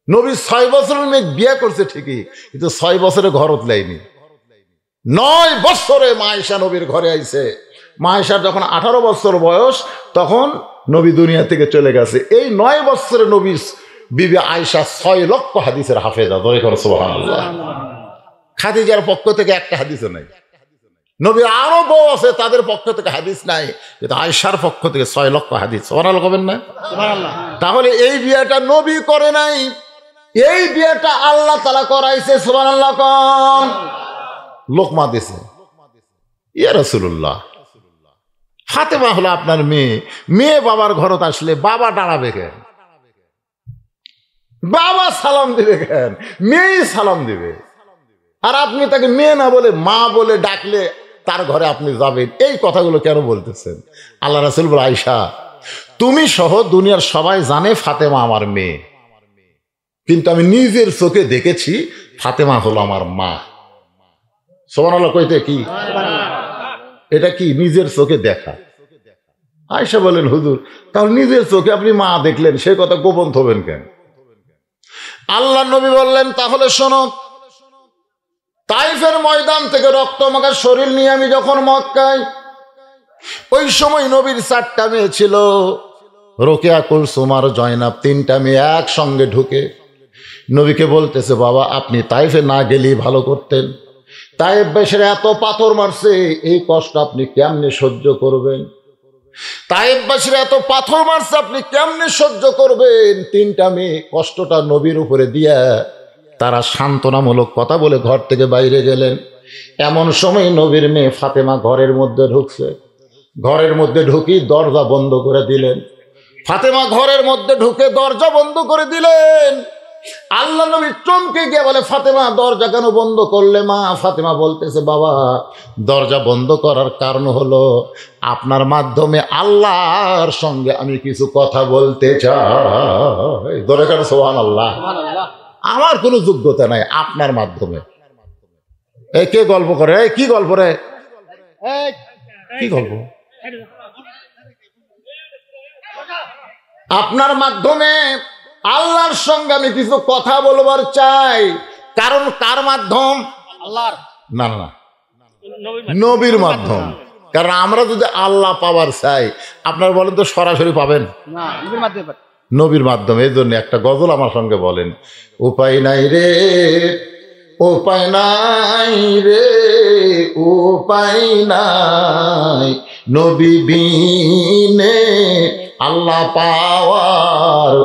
নবী 6 বছরের মেয়ে বিয়ে করছে ঠিকই, কিন্তু 6 বছরে ঘরত লাইনি। 9 বছরে মা আয়েশা নবীর ঘরে আইছে। মা আয়েশার যখন 18 বছর বয়স তখন নবী দুনিয়া থেকে চলে গেছে। এই 9 বছরে নবী বিবি আয়েশা 6 লক্ষ হাদিসের হাফেজা। ধরে করো সুবহানাল্লাহ। খাদিজার পক্ষ থেকে একটা হাদিসও নাই। নবীর আরো বউ আছে, তাদের পক্ষ থেকে হাদিস নাই, কিন্তু আয়েশার পক্ষ থেকে 6 লক্ষ হাদিস। সুবহানাল্লাহ করবেন না? তাহলে এই বিয়েটা নবী করে নাই, এই বিয়েটা আল্লাহ তাআলা করাইছে। সুবহানাল্লাহ কোন? লোকমা দিছে। ইয়া রাসূলুল্লাহ, ফাতেমা হলো আপনার মেয়ে। মেয়ে বাবার ঘরত আসলে বাবা দাঁড়াবে কেন? বাবা সালাম দিবে কেন? মেয়ে সালাম দিবে। আর আপনি তাকে মেয়ে না বলে মা বলে ডাকলে তার ঘরে আপনি যাবেন। এই কথাগুলো কেন বলতেছেন? আল্লাহ রাসূল বলে, আয়েশা তুমি সহ দুনিয়ার সবাই জানে ফাতেমা আমার মেয়ে, কিন্তু আমি নিজের চোখে দেখেছি ফাতেমা হলো আমার মা। সুবহানাল্লাহ কইতে কি? এটা কি নিজের চোখে দেখা? আয়েশা বলেন, হুজুর তাহলে নিজের চোখে আপনি মা দেখলেন, সে কথা গোপন থবেন কেন? আল্লাহ নবী বললেন, তাহলে শোনো, তাইফের ময়দান থেকে রক্তমাখা শরীর নিয়ে আমি যখন মক্কায়, ওই সময় নবীর 4টা মেয়ে ছিল, রোকেয়া, কুলসুম আর জয়নাব। 3টা মেয়ে একসঙ্গে ঢুকে নবীকে বলতেছে, বাবা আপনি তাইফে না গেলেই ভালো করতেন। তাইফবাসীরা এত পাথর মারছে, এই কষ্ট আপনি কেমনে সহ্য করবেন? তাইফবাসীরা এত পাথর মারছে, আপনি কেমনে সহ্য করবেন? 3টা মেয়ে কষ্টটা নবীর উপরে দিয়া তারা সান্ত্বনামূলক কথা বলে ঘর থেকে বাইরে গেলেন। এমন সময় নবীর মেয়ে ফাতেমা ঘরের মধ্যে ঢুকছে। ঘরের মধ্যে ঢুকি দরজা বন্ধ করে দিলেন। ফাতেমা ঘরের মধ্যে ঢুকে দরজা বন্ধ করে দিলেন। আল্লাহ নবী চমকে গিয়ে বলে, ফাতেমা দরজা কেন বন্ধ করলে? মা ফাতেমা বলতেছে, বাবা দরজা বন্ধ করার কারণ হলো আপনার মাধ্যমে আল্লাহর সঙ্গে আমি কিছু কথা বলতে চাই। দরকার সুবহানাল্লাহ। আমার কোনো যোগ্যতা নাই, আপনার মাধ্যমে। এই কে গল্প করে? কি গল্প রে? কি গল্প? আপনার মাধ্যমে আল্লাহর সঙ্গে আমি কিছু কথা বলবার চাই। কারণ কার মাধ্যম? আল্লাহর। না না, নবীর মাধ্যম। কারণ আমরা যদি আল্লাহ পাওয়ার চাই, আপনারা বলেন তো সরাসরি পাবেন না, নবীর মাধ্যমে। এই জন্য একটা গজল আমার সঙ্গে বলেন, উপায় নাই রে, উপায় নাই রে, উপায় নাই, নবী বিনে আল্লাহ পাওয়ার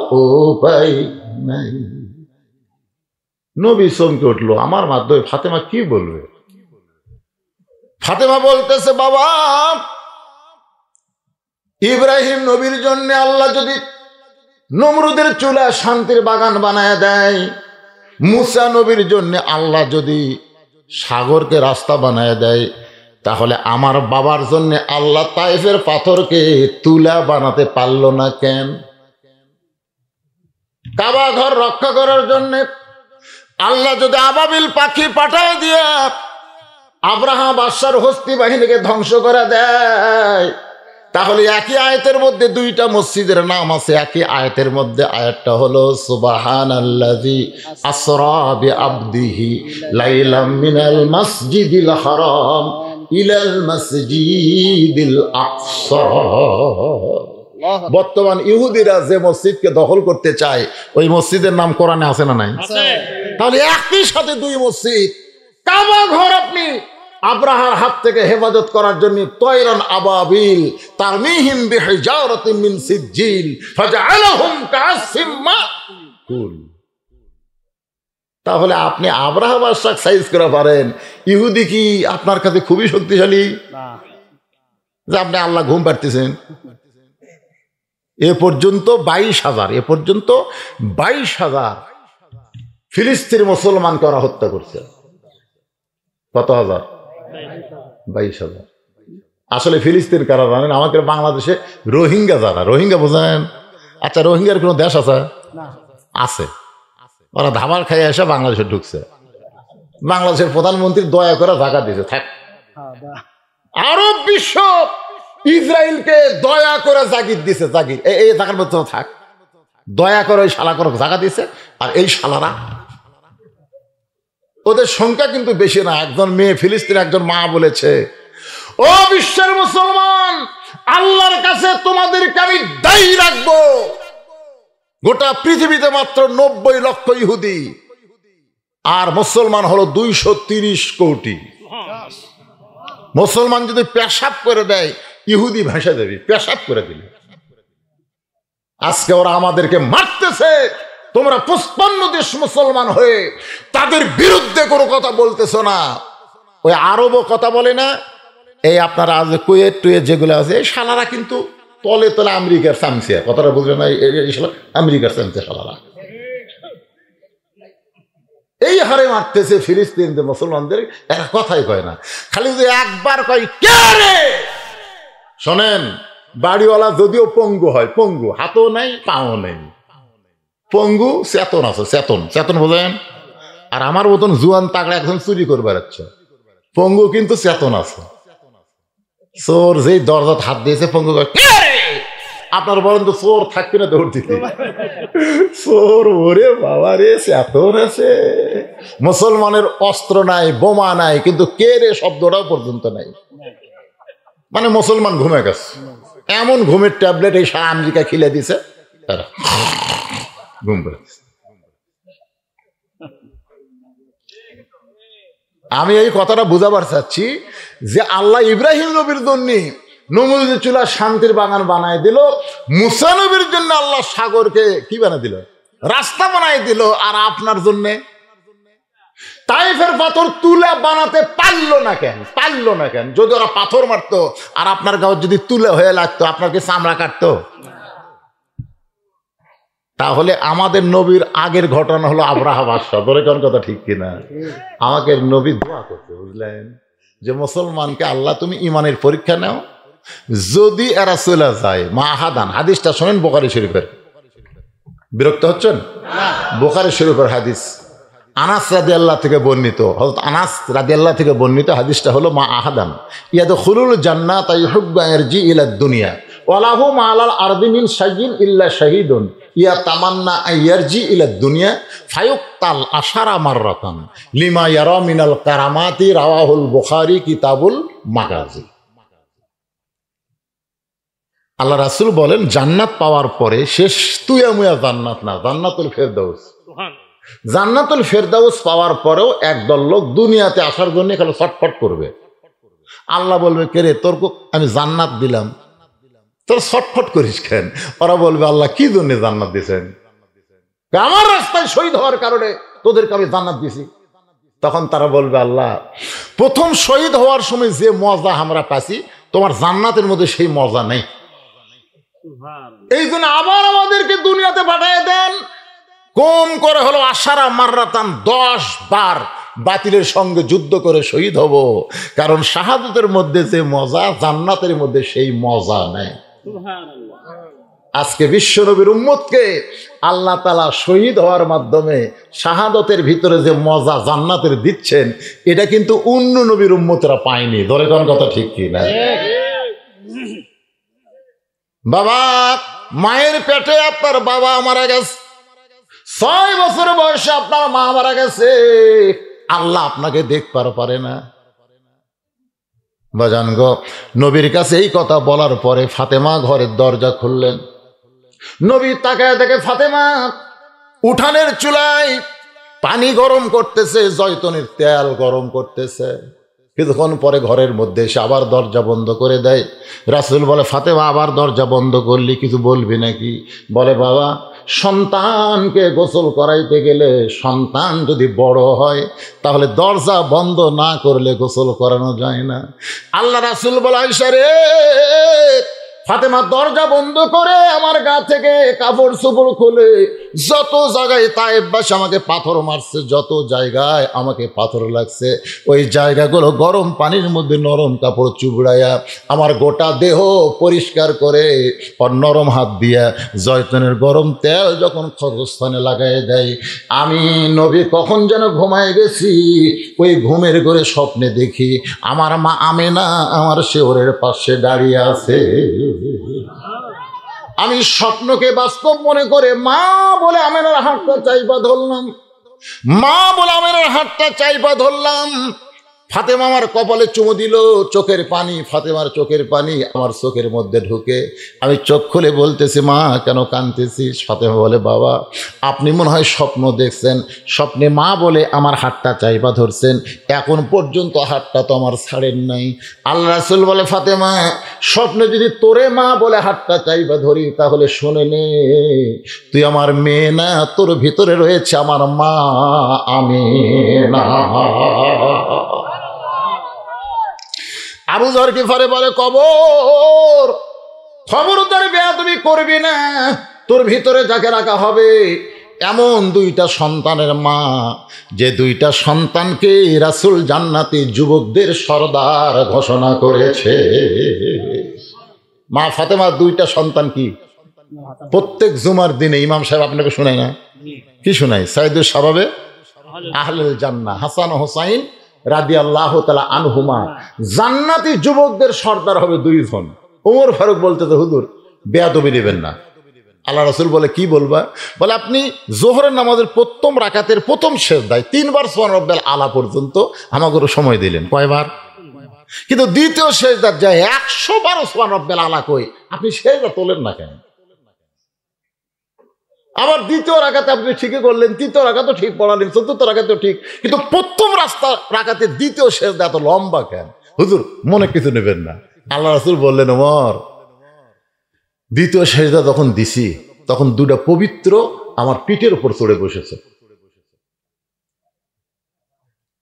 উপায় নাই। নবী চমকে উঠলো, আমার মাধ্যমে ফাতেমা কি বলবে? ফাতেমা বলতেছে, বাবা ইব্রাহিম নবীর জন্য আল্লাহ যদি নমরুদের চুলা শান্তির বাগান বানায় দেয়, মুসা নবীর জন্য আল্লাহ যদি সাগরকে রাস্তা বানায় দেয়, তাহলে আমার বাবার জন্য আল্লাহ তাইফের পাথরকে তুলা বানাতে পারলো না কেন? কাবা ঘর রক্ষা করার জন্য আল্লাহ যদি আবাবিল পাখি পাঠায় দিয়া আব্রাহা বাদশার হস্তি বাহিনীকে ধ্বংস করে দেয়, তাহলে একই আয়াতের মধ্যে 2টা মসজিদের নাম আছে। একই আয়াতের মধ্যে আয়াতটা হলো সুবহানাল্লাযী আসরা বিআবদিহি লাইলাম মিনাল মাসজিদিল হারাম ইলাল মাসজিদিল আকসা। বর্তমান ইহুদিরা যে মসজিদকে দখল করতে চায়, ওই মসজিদের নাম কোরআনে আছে না নাই? তাহলে একই সাথে 2 মসজিদ। কাবা ঘর আপনি আব্রাহার হাত থেকে হেফাজত করার জন্য তয়রান আবাবিল তারমিহিম বিহিজারাতিন মিন সিজ্জিল ফাজআলাহুম কাসিম মাকুল। তাহলে আপনি আব্রাহা বাদশাহ সাইজ করে পারেন, ইহুদি কি আপনার কাছে খুবই শক্তিশালী? যে আপনি আল্লাহ ঘুম পাড়তেছেন। এ পর্যন্ত 22,000, এ পর্যন্ত 22,000 ফিলিস্তিনি মুসলমানকে ওরা হত্যা করছে। কত হাজার? 22,000। আসলে ফিলিস্তিন কারা জানেন? আমাদের বাংলাদেশে রোহিঙ্গা যারা, রোহিঙ্গা বোঝেন? আচ্ছা, রোহিঙ্গার কোনো দেশ আছে? আছে। ওরা ধামাল খাইয়ে এসে বাংলাদেশে ঢুকছে। বাংলাদেশের প্রধানমন্ত্রী দয়া করে জায়গা দিয়েছে, থাক। আরব বিশ্ব ইসরায়েলকে দয়া করে জাগির দিছে, জাগির এই জায়গার মধ্যে থাক, দয়া করে ওই শালা করে জায়গা দিছে। আর এই শালারা, ওদের সংখ্যা কিন্তু বেশি না। একজন মেয়ে ফিলিস্তিন একজন মা বলেছে, ও বিশ্বের মুসলমান, আল্লাহর কাছে তোমাদেরকে আমি দায়ী রাখবো। গোটা পৃথিবীতে মাত্র 90 লক্ষ ইহুদি, আর মুসলমান হলো 230 কোটি। মুসলমান যদি পেশাব করে দেয়, ইহুদি ভাষা দেবে, পেশাব করে দিলে। আজকে ওরা আমাদেরকে মারতেছে, তোমরা 55 দেশ মুসলমান হয়ে তাদের বিরুদ্ধে কোনো কথা বলতেছো না। ওই আরবও কথা বলে না। এই আপনারা আজ কুয়েত টুয়েত যেগুলো আছে, এই শালারা কিন্তু তলে তলে আমেরিকার চামচিয়া, কথাটা বুঝবে না? আমেরিকার চামচিয়া শালারা এই হারে মারতেছে ফিলিস্তিনদের মুসলমানদের। এরা কথাই কয় না, খালি যে একবার কয় কে রে। শোনেন, বাড়িওয়ালা যদিও পঙ্গু হয়, পঙ্গু, হাতও নেই পাও নেই, পঙ্গু, চেতন আছে, চেতন, চেতন বোঝেন? আর আমার মতন জুয়ান তাগড়া একজন চুরি করে বেড়াচ্ছে, পঙ্গু কিন্তু চেতন আছে। চোর যেই দরজাত হাত দিয়েছে, পঙ্গু কয় কে রে। আপনার বলেন তো চোর থাকবে না দৌড় দিতে? চোর, ওরে বাবা রে, চেতন আছে। মুসলমানের অস্ত্র নাই, বোমা নাই, কিন্তু কে রে শব্দটাও পর্যন্ত নাই। মানে মুসলমান ঘুমে গেছে, এমন ঘুমের ট্যাবলেট এই সারা আমেরিকা খিলে দিছে, তারা ঘুম পেয়েছে। আমি এই কথাটা বুঝাবার চাচ্ছি যে আল্লাহ ইব্রাহিম নবীর জন্য নমরুদের চুলা শান্তির বাগান বানায় দিল, মুসা নবীর জন্য আল্লাহ সাগরকে কি বানায় দিল? রাস্তা বানায় দিল। আর আপনার জন্য তাইফের পাথর তুলা বানাতে পারলো না কেন? পারলো না কেন? যদি ওরা পাথর মারতো আর আপনার গাঁও যদি তুলে হয়ে লাগতো, আপনাকে চামড়া কাটতো? তাহলে আমাদের নবীর আগের ঘটনা হলো আব্রাহা বাদশা। ধরে কোন কথা ঠিক কিনা? আমাকে নবী দোয়া করতে, বুঝলেন, যে মুসলমানকে আল্লাহ তুমি ইমানের পরীক্ষা নাও, যদি এরা চলে যায় মা আহাদান। হাদিসটা শোনেন, বুখারী শরীফের। বিরক্ত হচ্ছেন? বুখারী শরীফের হাদিস, আনাস রাদিয়াল্লাহু থেকে বর্ণিত, হযরত আনাস রাদিয়াল্লাহু থেকে বর্ণিত। হাদিসটা হলো মা আহাদান ইয়াদখুলুল জান্নাতা ইউহিব্বু ইয়ারজি ইলা দুনিয়া ওয়ালাহু মাআলাল আরদি মিন শাইইন ইল্লা শাহীদুন ইয়া তামান্না আইয়ারজি ইলা দুনিয়া ফায়ুক্তাল আশারা মাররাতান লিমা ইয়ারা মিনাল কারামাতি রাওয়াহুল বুখারী কিতাবুল মাগাজি। আল্লাহ রাসূল বলেন, জান্নাত পাওয়ার পরে শেষ তুয়ামুয়া জান্নাত না, জান্নাতুল ফেরদাউস। জান্নাতুল ফেরদাউস পাওয়ার পরেও একদল লোক দুনিয়াতে আসার জন্য খালি ছটফট করবে। আল্লাহ বলবে, কে রে, তোর আমি জান্নাত দিলাম, তোর ছটফট করিস কেন? ওরা বলবে, আল্লাহ কি জন্য জান্নাত দিয়েছেন? আমার রাস্তায় শহীদ হওয়ার কারণে তোদেরকে আমি জান্নাত দিছি। তখন তারা বলবে, আল্লাহ, প্রথম শহীদ হওয়ার সময় যে মজা আমরা পাচ্ছি, তোমার জান্নাতের মধ্যে সেই মজা নেই। এই জন্য আবার আমাদেরকে দুনিয়াতে পাঠিয়ে দেন। কম করে হলো আশারা মাররাতান, 10 বার বাতিলের সঙ্গে যুদ্ধ করে শহীদ হব। কারণ শাহাদাতের মধ্যে যে মজা, জান্নাতের মধ্যে সেই মজা নেই। আজকে বিশ্বনবীর উম্মতকে আল্লাহ তাআলা শহীদ হওয়ার মাধ্যমে শাহাদাতের ভিতরে যে মজা জান্নাতের দিচ্ছেন, এটা কিন্তু অন্য নবীর উম্মতেরা পায়নি। ধরে কোন কথা ঠিক কি না? বাবা, মায়ের পেটে আপনার বাবা মারা গেছে, 6 বছর বয়সে আপনার মা মারা গেছে, আল্লাহ আপনাকে দেখবার পারে না। বাজান গো, নবীর কাছে এই কথা বলার পরে ফাতেমা ঘরের দরজা খুললেন। নবী তাকায় দেখে ফাতেমা উঠানের চুলায় পানি গরম করতেছে, জয়তুনের তেল গরম করতেছে। কিছুক্ষণ পরে ঘরের মধ্যে এসে আবার দরজা বন্ধ করে দেয়। রাসূল বলে, ফাতেমা, আবার দরজা বন্ধ করলি, কিছু বলবি নাকি? বলে, বাবা, সন্তানকে গোসল করাইতে গেলে সন্তান যদি বড় হয় তাহলে দরজা বন্ধ না করলে গোসল করানো যায় না। আল্লাহ রাসূল বলে, আয়েশা রে, ফাতেমা দরজা বন্ধ করে আমার গা থেকে কাপড় চোপড় খুলে যত জায়গায় তায়েববাসী আমাকে পাথর মারছে, যত জায়গায় আমাকে পাথর লাগছে, ওই জায়গাগুলো গরম পানির মধ্যে নরম কাপড় চুবড়াইয়া আমার গোটা দেহ পরিষ্কার করে আর নরম হাত দিয়া জয়তুনের গরম তেল যখন ক্ষতস্থানে লাগাই দেয়, আমি নবী কখন যেন ঘুমায় গেছি, ওই ঘুমের ঘরে স্বপ্নে দেখি আমার মা আমেনা আমার শেওরের পাশে দাঁড়িয়ে আছে। আমি স্বপ্নকে বাস্তব মনে করে মা বলে আমেনার হাতটা চাইপা ধরলাম, মা বলে আমেনার হাতটা চাইপা ধরলাম। ফাতেমা আমার কপালে চুমু দিল, চোখের পানি, ফাতেমার চোখের পানি আমার চোখের মধ্যে ঢুকে আমি চোখ খুলে বলতেছি, মা কেন কাঁদতেছিস? ফাতেমা বলে, বাবা আপনি মনে হয় স্বপ্ন দেখছেন, স্বপ্নে মা বলে আমার হাতটা চাইপা ধরছেন, এখন পর্যন্ত হাতটা তো আমার ছাড়েন নাই। আল্লাহ রাসূল বলে, ফাতেমা স্বপ্নে যদি তোরে মা বলে হাতটা চাইপা ধরি তাহলে শুনে নে, তুই আমার মেয়ে না, তোর ভিতরে রয়েছে আমার মা আমেনা। আবু যর গিফারি বলে, খবরদার বেয়াদবি করবি না, তোর ভিতরে যাকে রাখা হবে এমন দুইটা সন্তানের মা, যে দুইটা সন্তানকে রাসূল জান্নাতি যুবকদের সর্দার ঘোষণা করেছে। মা ফাতেমার দুইটা সন্তান কি? প্রত্যেক জুমার দিনে ইমাম সাহেব আপনাকে শোনায় না? কি শোনায়? সাইদুল শাবাবে আহলুল জান্নাহ হাসান ও হুসাইন রাদিয়াল্লাহু তাআলা আনহুমা জান্নাতি যুবকদের সর্দার হবে দুইজন। ওমর ফারুক বলতে, তো হুজুর বেয়াদবি নেবেন না। আল্লাহ রাসূল বলে, কি বলবা? বলে, আপনি জোহরের নামাজের প্রথম রাকাতের প্রথম সেজদায় 3 বার সুবহান রাব্বিল আলা পর্যন্ত আমাকে সময় দিলেন। কয়বার? কিন্তু দ্বিতীয় সেজদার যায় 100 বার সুবহান রাব্বিল আলা কই, আপনি সেজদা তোলেন না কেন? আবার দ্বিতীয় রাকাতে আপনি ঠিকই করলেন, তৃতীয় রাকাতও ঠিক পড়ালেন, চতুর্থ রাকাতেও ঠিক, কিন্তু প্রথম রাকাতে দ্বিতীয় সেজদা এত লম্বা কেন? হুজুর মনে কিছু নেবেন না। আল্লাহ রাসূল বললেন, ওমর দ্বিতীয় সেজদা যখন দিছি তখন দুটা পবিত্র আমার পিঠের উপর চড়ে বসেছে,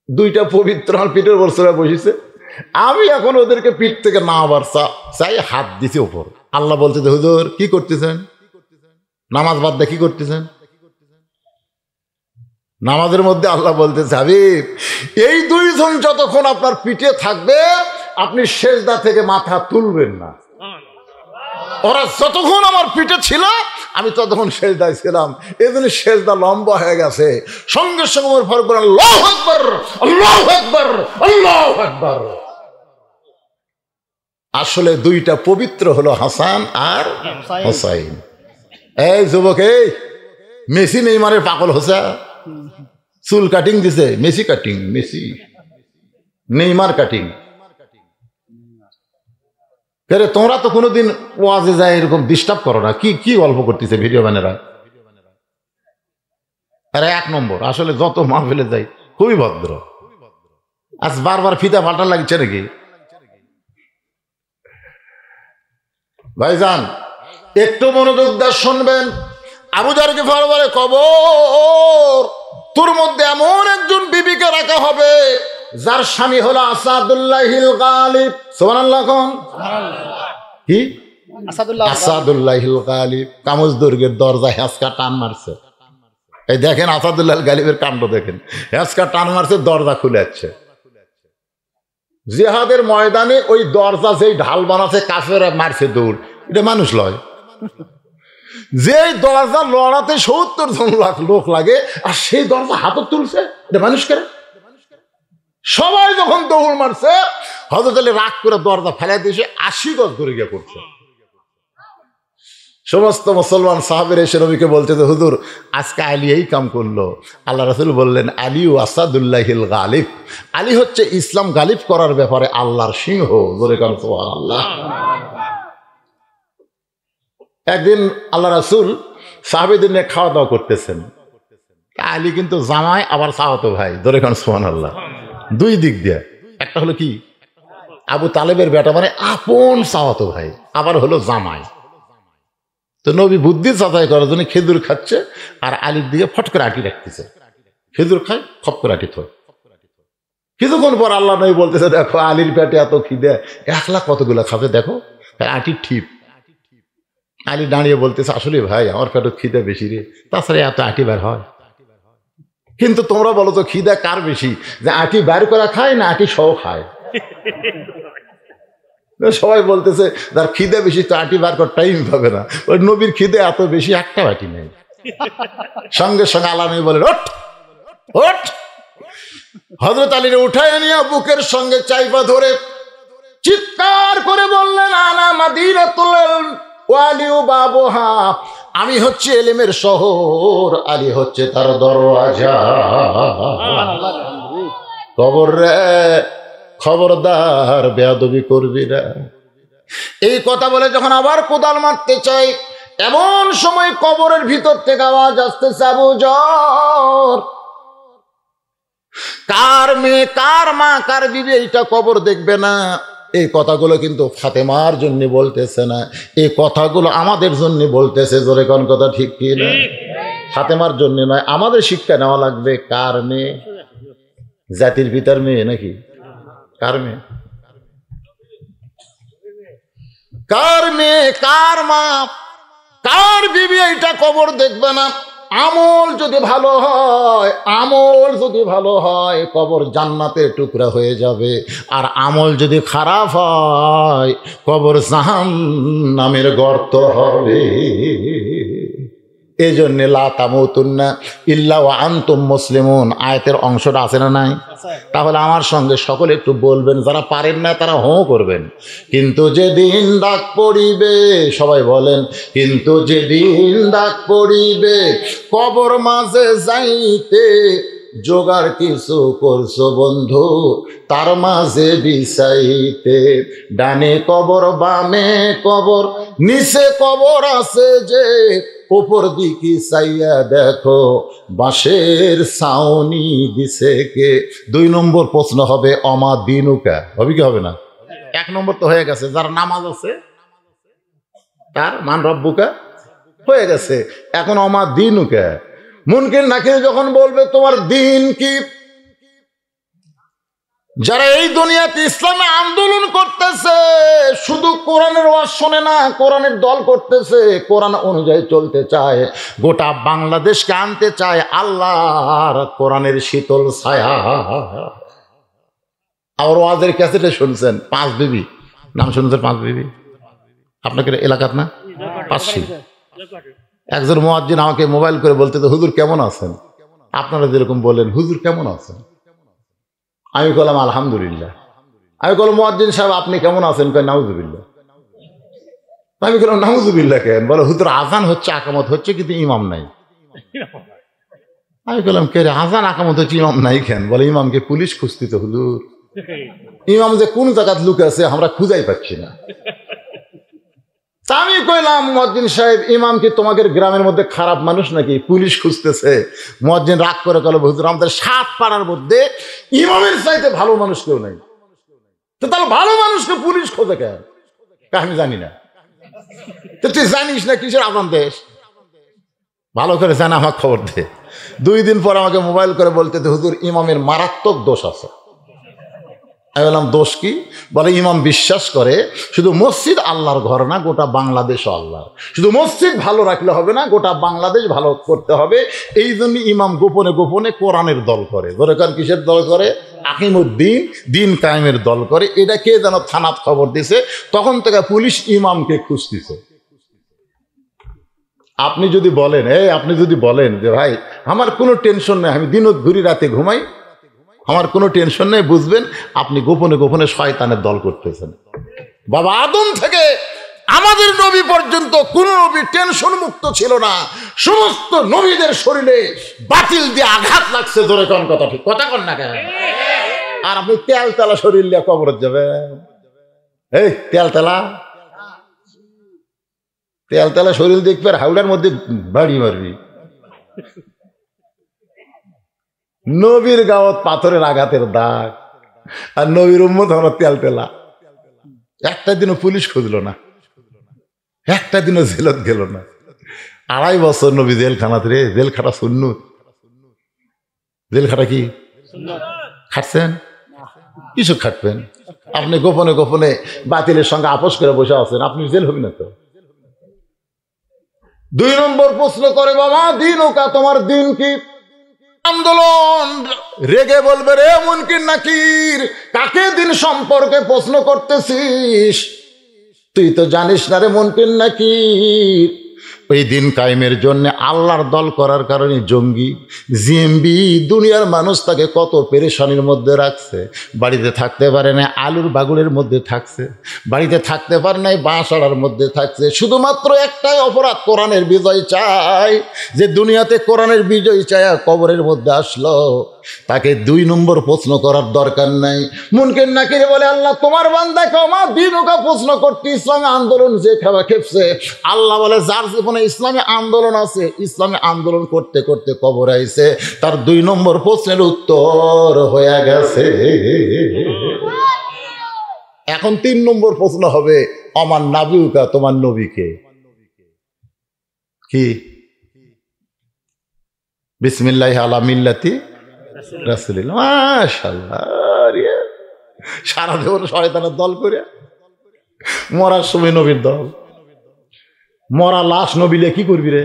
দুইটা পবিত্র আমার পিঠের উপর চড়ে বসেছে, আমি এখন ওদেরকে পিঠ থেকে না আবার চাই হাত দিছি উপর। আল্লাহ বলছে, হুজুর কি করতেছেন? নামাজ বাদ দিয়ে কি করতেছেন? নামাজের মধ্যে আল্লাহ বলতেছে, হাবিব এই দুইজন যতক্ষণ আপনার পিঠে থাকবে আপনি সেজদা থেকে মাথা তুলবেন না। ওরা যতক্ষণ আমার পিঠে ছিল আমি ততক্ষণ সেজদায় ছিলাম, এই জন্য সেজদা লম্বা হয়ে গেছে। সঙ্গে সঙ্গে ওমর ফারুক বলেন, আল্লাহু আকবার, আল্লাহু আকবার, আল্লাহু আকবার। আসলে দুইটা পবিত্র হলো হাসান আর হুসাইন। এই যুবক, এই মেসি নেইমারের পাগল হোসা, চুল কাটিং দিছে, Messi cutting, Messi Neymar cutting. তোমরা তো কোনোদিন ওয়াজে যায় এরকম ডিস্টার্ব করো না, কি কি গল্প করতেছে ভিডিও ম্যানেরা? আরে 1 নম্বর, আসলে যত মাহফিলে যাই খুবই ভদ্র। আজ বারবার ফিতা ফাটা লাগছে নাকি? ভাইজান একটু মনোযোগ দিয়ে শুনবেন। আবু যর গিফারি বলে, কবর তোর মধ্যে এমন একজন বিবিকে রাখা হবে যার স্বামী হলো আসাদুল্লাহিল গালিব। সুবহানাল্লাহ। কোন কি? আসাদুল্লাহিল গালিব। কামজ দুর্গের দরজা হেঁচকা টান মারছে। এই দেখেন আসাদুল্লাহ গালিবের কাণ্ড দেখেন, হেঁচকা টান মারছে, দরজা খুলে যাচ্ছে। জিহাদের ময়দানে ওই দরজা যেই ঢাল বানাচ্ছে কাফেররা মারছে দৌড়, এটা মানুষ লয়। যে দরজা লড়াতে 70 জন লোক লাগে আর সেই দরজা হাতত তুলছে, এটা মানুষ করে? সবাই যখন দৌড় মারছে হযরত আলী রাগ করে দরজা ফেলাই দিয়েছে, 80 গজ দূরে গিয়ে পড়ছে। সমস্ত মুসলমান সাহাবীরা এসে নবীকে বলছে যে, হুজুর আজকে আলী এই কাম করলো। আল্লাহ রাসূল বললেন, আলী আসাদুল্লাহিল গালিব, আলী হচ্ছে ইসলাম গালিব করার ব্যাপারে আল্লাহর সিংহ। জোরে কান সুবহানাল্লাহ। একদিন আল্লাহ রাসূল সাহাবীদের নিয়ে খাওয়া দাওয়া করতেছেন। আলী কিন্তু জামাই আবার চাওয়াতো ভাই। জোরে কান সুবহানাল্লাহ। দুই দিক দিয়ে, একটা হলো কি আবু তালেবের বেটা, মানে আপন চাওয়াতো ভাই, আবার হলো জামাই। তো নবী বুদ্ধি যাচাই করার জন্য খেজুর খাচ্ছে আর আলীর দিকে ফট করে আটি রাখতেছে, খেজুর খায় খপ করে আটি থয়। কিছুক্ষণ পর আল্লাহ নবী বলতেছে, দেখো আলীর পেটে এত খিদে, একলা কতগুলো খাবে দেখো, আটি ঠিক। আলী দাঁড়িয়ে বলতেছে, আসলে ভাই আমার পেটে খিদে বেশি রে, তাছাড়া এত আটি বের হয়। কিন্তু তোমরা বলো তো খিদে কার বেশি, যে আটি বের করা খায় না আটি সহ খায়? সবাই বলতেছে যার খিদে বেশি তো আটি বার করার টাইম পাবে না। ওই নবীর খিদে এত বেশি, একটা আটি নেই। সঙ্গে সঙ্গে আল্লাহ নবী বলেন, ওঠ ওঠ। হযরত আলীর উঠায় নিয়ে বুকের সঙ্গে চাইপা ধরে চিৎকার করে বললেন, আনা মাদিনাতুল ওয়ালি বাবুহা, আমি হচ্ছে এলেমের শহর, আলী হচ্ছে তার দরওয়াজা। কবর রে খবরদার বেয়াদবি করবি না। এই কথা বলে যখন আবার কোদাল মারতে চাই, এমন সময় কবরের ভিতর থেকে আওয়াজ আসতেছে, আবু যর, কার মেয়ে কার মা কার বিবি এইটা কবর দেখবে না। এই কথাগুলো কিন্তু ফাতেমার জন্য বলতেছে না, এই কথাগুলো আমাদের জন্য বলতেছে। জোরে কোন কথা ঠিক কি না? ফাতেমার জন্য নয়, আমাদের শিক্ষা নেওয়া লাগবে। কার মেয়ে? জাতির পিতার মেয়ে নাকি? কার মেয়ে? কার মেয়ে কার মা কার বিবি এইটা কবর দেখবে না। আমল যদি ভালো হয়, আমল যদি ভালো হয় কবর জান্নাতের টুকরা হয়ে যাবে, আর আমল যদি খারাপ হয় কবর জাহান্নামের গর্ত হবে। এই জন্য লা তামুতুন্না ইল্লা ওয়া আনতুম মুসলিমুন আয়াতের অংশটা আছে না নাই? তাহলে আমার সঙ্গে সকলে একটু বলবেন, যারা পারেন না তারা হো করবেন। কিন্তু যেদিন ডাক পড়িবে, সবাই বলেন, কিন্তু যেদিন ডাক পড়িবে কবর মাঝে যাইতে, জোগাড় কিছু করছো বন্ধু তার মাঝে বিছাইতে। ডানে কবর বামে কবর নিচে কবর আছে যে, উপর দিকে চাইয়া দেখো বাঁশের ছাউনি দিছে কে। 2 নম্বর প্রশ্ন হবে অমা দিনুকা, হবে কি হবে না? 1 নম্বর তো হয়ে গেছে, যার নামাজ আছে তার মান রব্বুকা হয়ে গেছে। এখন অমা দিনুকা, মুনকির নাকির যখন বলবে তোমার দিন কি, যারা এই দুনিয়াতে ইসলামে আন্দোলন করতেছে, শুধু কোরআনের ওয়াজ শোনে না, কোরআনের দল করতেছে, কোরআন অনুযায়ী চলতে চায়, গোটা বাংলাদেশকে আনতে চায় আল্লাহর কোরআনের শীতল ছায়া। আর ওয়াজের ক্যাসেটে শুনছেন 5 বিবি, নাম শুনছেন 5 বিবি? আপনাকে এলাকাত না? 5 একজন মুয়াজ্জিন আমাকে মোবাইল করে বলতে, তো হুজুর কেমন আছেন? আপনারা যেরকম বলেন হুজুর কেমন আছেন, আমি বললাম আলহামদুলিল্লাহ। আমি বললাম মুয়াজ্জিন সাহেব আপনি কেমন আছেন? কই নাউজুবিল্লাহ। আমি বললাম নাউজুবিল্লাহ কেন? বলে হুজুর আজান হচ্ছে আকামত হচ্ছে কিন্তু ইমাম নাই। আমি বললাম কে রে, আজান আকামত হচ্ছে ইমাম নাই কেন? বলে ইমামকে পুলিশ খুঁজতে তো হুজুর, ইমাম যে কোন জায়গায় লুকে আছে আমরা খুঁজাই পাচ্ছি না। আমি কইলাম মুয়াজ্জিন সাহেব ইমাম কি তোমাদের গ্রামের মধ্যে খারাপ মানুষ নাকি পুলিশ খুঁজতেছে? মুয়াজ্জিন রাগ করে কল, হুজুর আমাদের 7 পাড়ার মধ্যে ইমামের চাইতে ভালো মানুষ কেউ নাই, তো তাহলে ভালো মানুষকে পুলিশ খোঁজে কেন? আমি জানি না। তো তুই জানিস না কিসের আজান দেশ? ভালো করে জানা, আমার খবর দে। 2 দিন পর আমাকে মোবাইল করে বলতে, হুজুর ইমামের মারাত্মক দোষ আছে। আমি বললাম দোষ কি? বলে ইমাম বিশ্বাস করে শুধু মসজিদ আল্লাহর ঘর না, গোটা বাংলাদেশ আল্লাহর। শুধু মসজিদ ভালো রাখলে হবে না, গোটা বাংলাদেশ ভালো করতে হবে। এই জন্য ইমাম গোপনে গোপনে কোরআনের দল করে। দরকার কিসের দল করে? আকিমুদ্দিন, দিন কায়েমের দল করে। এটা কে যেন থানাত খবর দিছে, তখন থেকে পুলিশ ইমামকে খুঁজতেছে। আপনি যদি বলেন, আপনি যদি বলেন যে ভাই আমার কোনো টেনশন নেই, আমি দিনত ঘুরি রাতে ঘুমাই, আমার কোনো টেনশন নেই, বুঝবেন আপনি গোপনে গোপনে শয়তানের দল করতেছেন। বাবা আদম থেকে আমাদের নবী পর্যন্ত কোন নবী টেনশন মুক্ত ছিল না। সমস্ত নবীদের শরীরে বাতিল দিয়ে আঘাত লাগছে। জোরে কোন কথা ঠিক কথা কন না কেন? আর আপনি তেলতেলা শরীর নিয়ে কবরে যাবেন? এই তেলতেলা শরীর দেখবে হাওড়ার মধ্যে বাড়ি মারবি। নবীর গাওয়াত পাথরের আঘাতের দাগ, আর নবীর উম্মত হলো তেলতেলা। একটা দিনও পুলিশ খুঁজলো না, একটা দিনও জেলত গেল না। 2.5 বছর নবী জেলখানাতে রে, জেল খাটা সুন্নত। জেল খাটা কি খাটছেন? কিছু খাটবেন আপনি গোপনে গোপনে বাতিলের সঙ্গে আপোষ করে বসে আছেন, আপনি জেল হবি না তো। 2 নম্বর প্রশ্ন করে, বাবা দিন ওকা, তোমার দিন কি? আন্দোলন রেগে বলবে, রে মুনকির নাকির, কাকে দিন সম্পর্কে প্রশ্ন করতেছিস? তুই তো জানিস না রে মুনকির নাকির, ওই দিন কায়েমের জন্য আল্লাহর দল করার কারণে জঙ্গি জিএমবি দুনিয়ার মানুষ তাকে কত পেরেশানির মধ্যে রাখছে। বাড়িতে থাকতে পারে না, আলুর বাগুড়ের মধ্যে থাকছে। বাড়িতে থাকতে পারে নাই, বাঁশাড়ার মধ্যে থাকছে। শুধুমাত্র একটাই অপরাধ, কোরআনের বিজয় চাই। যে দুনিয়াতে কোরআনের বিজয় চায় কবরের মধ্যে আসলো, তাকে 2 নম্বর প্রশ্ন করার দরকার নাই। মুনকির নাকির বলে, আল্লাহ তোমার বান্দাকে আমার দিন ওকা প্রশ্ন করতে ইসলামী আন্দোলন যে খাওয়া খেপছে। আল্লাহ বলে, যার জীবনে ইসলামী আন্দোলন আছে, ইসলামী আন্দোলন করতে করতে কবর আইছে, তার 2 নম্বর প্রশ্নের উত্তর হয়ে গেছে। এখন 3 নম্বর প্রশ্ন হবে, আমার নাবিউকা, তোমার নবীকে কি? বিসমিল্লাহি আলা মিল্লাতি রাসূলিল্লাহ। মাশাআল্লাহ, সারা দেব শয়তানের দল করে মরার সময় নবীর দল। মরা লাশ নবীলে কি করবি রে?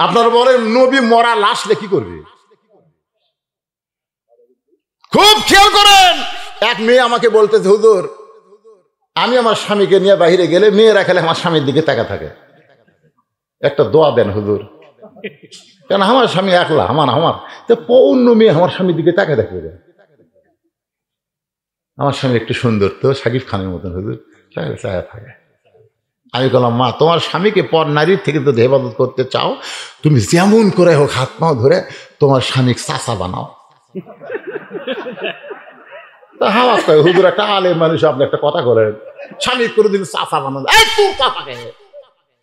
আপনার বলে নবী মরা লাশ লে কি করবি? খুব খেয়াল করেন। এক মেয়ে আমাকে বলতেছে, হুজুর আমি আমার স্বামীকে নিয়ে বাইরে গেলে মেয়েরা খেলে আমার স্বামীর দিকে তাকা থাকে, একটা দোয়া দেন হুজুর। কেন? আমার স্বামী একলা, আমার তো অন্য মেয়ে আমার স্বামীর দিকে তাকে দেখবে। আমার স্বামী একটু সুন্দর তো, শাকিব খানের মতন হুজুর, চায়া থাকে। আমি বললাম, মা তোমার স্বামীকে পর নারীর থেকে তো হেফাজত করতে চাও, তুমি যেমন করে হোক হাত পাও ধরে তোমার স্বামী চাচা বানাও। হাওয়া কয়, হুজুর একটা আলেম মানুষ, আপনি একটা কথা করেন, স্বামী করে দিন চাচা বানানো। এই তোর চাচাকে,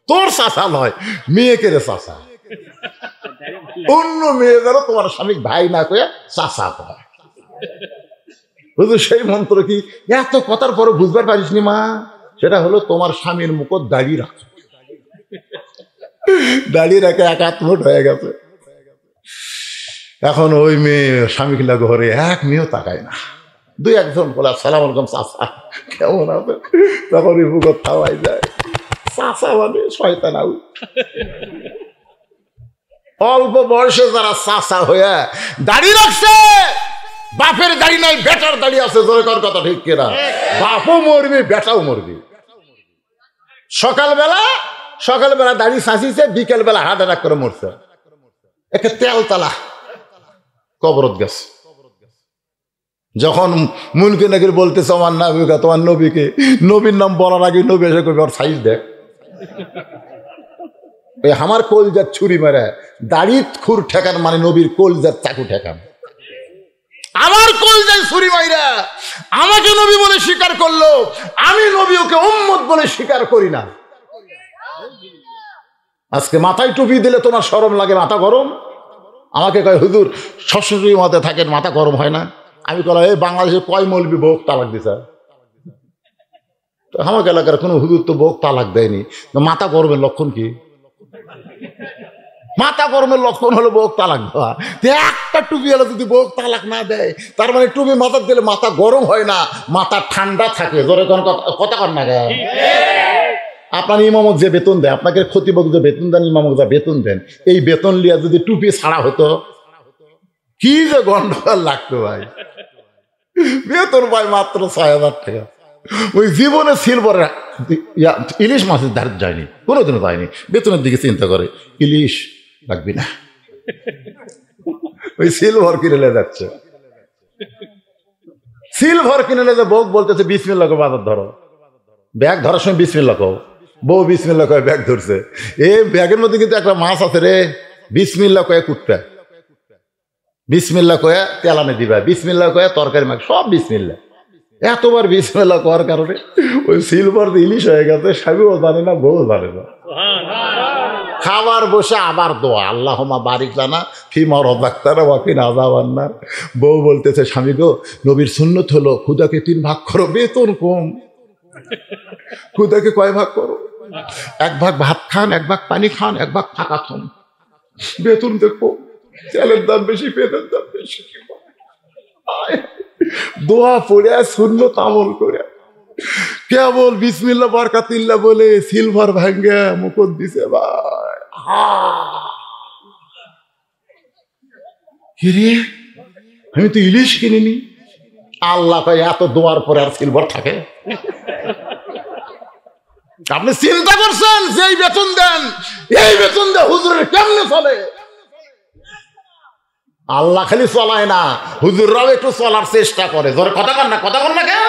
তোর চাচা নয়, মেয়েকে রে চাচা। অন্য মেয়ে যারা তোমার স্বামী ভাই না কয়ে চাচা কয়। হুজুর সেই মন্ত্র কি? এত কথার পরে বুঝবার পারিস নি মা? সেটা হলো তোমার স্বামীর মুখ দাঁড়িয়ে রাখ, দাঁড়িয়ে রাখে 1 হাত মুঠ হয়ে গেছে। এখন ওই মেয়ে স্বামী কিনা ঘরে এক মেয়েও তাকায় না। 2-1 বলে, আসসালামু আলাইকুম চাচা, কেমন আছে? তখন ওই মুখ থাওয়াই যায়। চাচা মানে শয়তান আউ। অল্প বয়সে যারা চাচা হয়ে দাড়ি রাখছে, বাপের দাড়ি নাই, বেটার দাড়ি আছে, জোরে কর কথা ঠিক কিনা? বাপও মরবি, বেটাও মরবি। সকালবেলা দাড়ি সাঁচিছে, বিকেল বেলা হার্ট অ্যাটাক করে মরছে। একে তেলতলা কবরত গেছে। যখন মুনকির নাকির বলতেছে, আমার নাবিকা, তোমার নবীকে, নবীর নাম বলার আগে নবী এসে কবি ওর সাইজ দেখ। ওই আমার কলজার ছুরি মারে দাড়ি খুর ঠেকান মানে নবীর কলজার চাকু ঠেকান। আমার কলজায় ছুরি মাইরা আমাকে নবী বলে স্বীকার করলো, আমি নবী ওকে উম্মত বলে স্বীকার করি না। আজকে মাথায় টুপি দিলে তোমার শরম লাগে, মাথা গরম। আমাকে কয়, হুজুর শ্বশুরি মাথায় থাকেন, মাথা গরম হয় না? আমি বললাম, এই বাংলাদেশে কয় মৌলবি বউ তালাক দিছে? আমার এলাকার কোনো হুজুর তো বউ তালাক দেয়নি। মাথা গরমের লক্ষণ কি? মাথা গরমের লক্ষণ হলো বউ তালাক দেওয়া। একটা টুপি হলে যদি বউ তালাক না দেয়, তার মানে টুপি মাথা দিলে মাথা গরম হয় না, মাথা ঠান্ডা থাকে। জোরে কথা কর না। আপনার ইমামক যে বেতন দেয়, আপনাকে ক্ষতিপক যে বেতন দেন, ইমামক যা বেতন দেন, এই বেতন লিয়া যদি টুপি ছাড়া হতো, কি যে গন্ডগোল লাগতো ভাই। বেতন পাই মাত্র 6,000 টাকা। ওই জীবনে সিলভার ইলিশ মাছের ধার যায়নি, কোনোদিনও যায়নি। বেতনের দিকে চিন্তা করে, ইলিশ রাখবি না, ওই সিলভার কিনে যাচ্ছে। সিলভার কিনে যে বউ বলতেছে, বিসমিল্লাহ কও, বাজার ধরো। ব্যাগ ধরার সময় বিসমিল্লাহ কও, বউ বিসমিল্লাহ কয়ে ব্যাগ ধরছে। এই ব্যাগের মধ্যে কিন্তু একটা মাছ আছে রে, বিসমিল্লাহ কয়ে কুটবে, বিসমিল্লাহ কয়ে তেলানে দিবা, বিসমিল্লাহ কয়ে তরকারি মাখ, সব বিসমিল্লাহ। এতবার বিসমিল্লাহ করার কারণে ওই সিলভার ইলিশ হয়ে গেছে। স্বামীও জানে না, বউ জানে না। খাবার বসে আবার দোয়া, আল্লাহুম্মা বারিক লানা ফিমা রাযাকতানা ওয়া কিনা আযাবান্নার। বউ বলতেছে, স্বামী গো, নবীর সুন্নত হলো খুদাকে 3 ভাগ করো, বেতন কম, খুদাকে কয় ভাগ করো? এক ভাগ ভাত খান, এক ভাগ পানি খান, এক ভাগ ফাঁকা খান, বেতন দেখো, তেলের দাম বেশি, পেটের দাম বেশি। দোয়া পড়ে শূন্য তামল করে কেবল বিসমিল্লাহ বরকাতিল্লাহ বলে সিলভার ভাঙ্গে মুকুট দিছে ভাই। আমি তো ইলিশ কিনিনি। আল্লাহ কয় এত দোয়ার পরে আর সিলভার থাকে? আপনি চিন্তা করছেন যেই বেতন দেন, এই বেতন দেয় হুজুরের কেমনে চলে? আল্লাহ খালি চলায় না, হুজুররাও একটু চলার চেষ্টা করে। ধরে কথা কর না, কথা কর না কেন?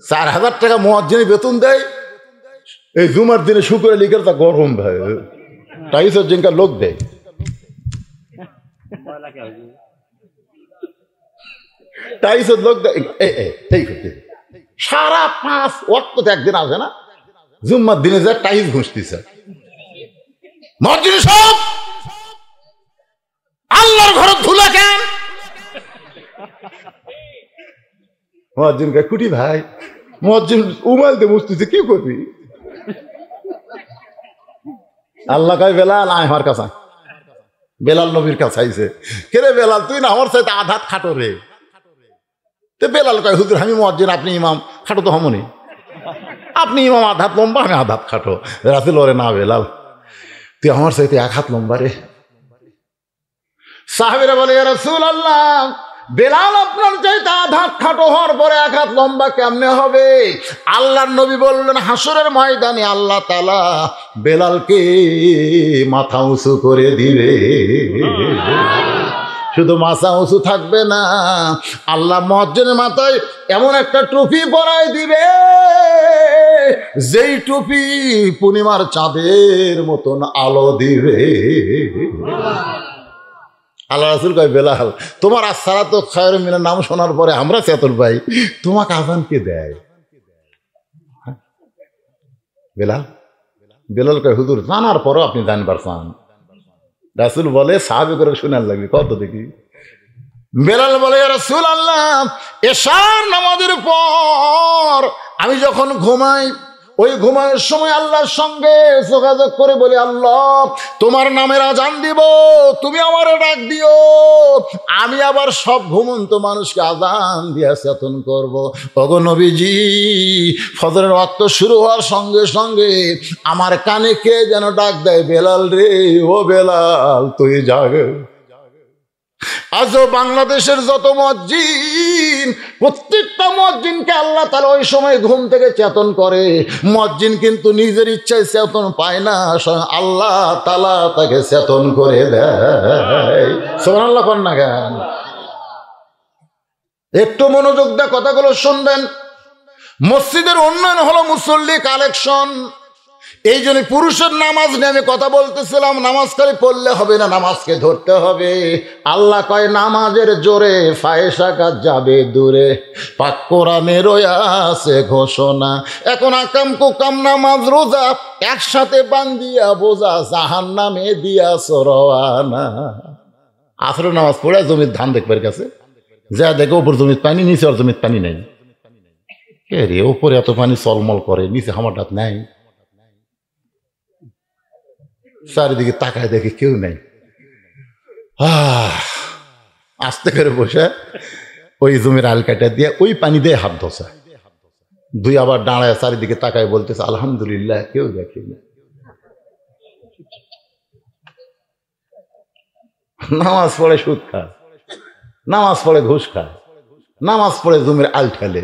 4000 টাকা মুয়াজ্জিন বেতন দেয়, এই জুমার দিনে শুক্রে লিখে তা গরম ভাই, টাইসের জিঙ্কা লোক দেয়। টাইসের লোক দেয় সারা 5 ওয়াক্ত তো একদিন আসে না, জুম্মার দিনে যায় টাইস ঘুষতেছে। মুয়াজ্জিন সব আল্লাহর ঘর ধুলা কেন? মুয়াজ্জিন কে কুটি ভাই, মুয়াজ্জিন উমাল দে মুছতেছে, কি করবি? আল্লাহ কয় বেলাল আয় আমার কাছে। বেলাল নবীর কাছে আইছে। কে রে বেলাল, তুই না আমার সাথে আধাত খাটো রে। তো বেলাল কয় হুজুর আমি মুয়াজ্জিন, আপনি ইমাম, খাটো তো হমনি। আপনি ইমাম আধাত লম্বা, আমি আধাত খাটো। রাসূল ওরে না বেলাল, তুই আমার সাথে 1 হাত লম্বা রে। সাহাবীরা বলে ইয়া রাসূলুল্লাহ, বেলাল আপনার চাইতে আধাত খাটো হওয়ার পরে 1 হাত লম্বা কেমনে হবে? আল্লাহর নবী বললেন হাসরের ময়দানে আল্লাহ তাআলা বেলালকে মাথা উঁচু করে দিবে। শুধু মাথা উঁচু থাকবে না, আল্লাহ মুয়াজ্জিনের মাথায় এমন একটা টুপি পরায় দিবে, যেই টুপি পূর্ণিমার চাঁদের মতন আলো দিবে। আল্লাহ রাসূল কয় বেলাল, তোমার আসসালাতু খায়রুম মিনান নাম শোনার পরে আমরা চেতন পাই, তোমাকে আযান কে দেয়? বেলাল বেলাল কয় হুজুর জানার পরও আপনি জানবার চান? রাসূল বলে সাহাবী করে শোনার লাগবে, কত দেখি। বেলাল বলে ইয়া রাসূলুল্লাহ, এশার নামাজের পর আমি যখন ঘুমাই, ওই ঘুমানোর সময় আল্লাহর সঙ্গে যোগাযোগ করে বলি আল্লাহ তোমার নামের আজান দিব, তুমি আমারে ডাক দিও, আমি আবার সব ঘুমন্ত মানুষকে আজান দিয়া চেতন করব। ওগো নবীজি, ফজরের ওয়াক্ত শুরু হওয়ার সঙ্গে সঙ্গে আমার কানে কে যেন ডাক দেয়, বেলাল রে, ও বেলাল তুই জাগ। আজও বাংলাদেশের যত মুয়াজ্জিন, প্রত্যেকটা মুয়াজ্জিনকে আল্লাহ তাআলা ওই সময় ঘুম থেকে চেতন করে। মুয়াজ্জিন কিন্তু নিজের ইচ্ছায় চেতন পায় না, আল্লাহ তাআলা তাকে চেতন করে দেয়। সুবহানাল্লাহ কোন না কেন? একটু মনোযোগ দিয়ে কথাগুলো শুনবেন। মসজিদের উন্নয়ন হলো মুসল্লি কালেকশন। এই জন্য পুরুষের নামাজ নিয়ে আমি কথা বলতেছিলাম, নামাজ খালি পড়লে হবে না, নামাজকে ধরতে হবে। আল্লাহ কয় নামাজের জোরে ফায়সা কাজ যাবে দূরে, পাক কোরআনে রয়েছে ঘোষণা। এখন আকাম কুকাম নামাজ রোজা একসাথে বান্ধিয়া বোঝা, জাহান্নামে দিয়াছ রওয়ানা। আসরের নামাজ পড়ে জমির ধান দেখবার কাছে যা দেখো, উপর জমির পানি, নিচে আর জমির পানি নেই। কে রে, উপরে এত পানি চলমল করে, নিচে হামাটাত নাই। চারিদিকে তাকায় দেখে কেউ নেই। আস্তে করে বসে ওই জমির আল কাটা দিয়ে ওই পানি দিয়ে হাত ধোসা, দুই আবার দাঁড়ায় চারিদিকে তাকায় বলতেছে আলহামদুলিল্লাহ, কেউ দেখে না। নামাজ পড়ে সুদ খায়, নামাজ পড়ে ঘুষ খায়, নামাজ পড়ে জমির আল ঠেলে,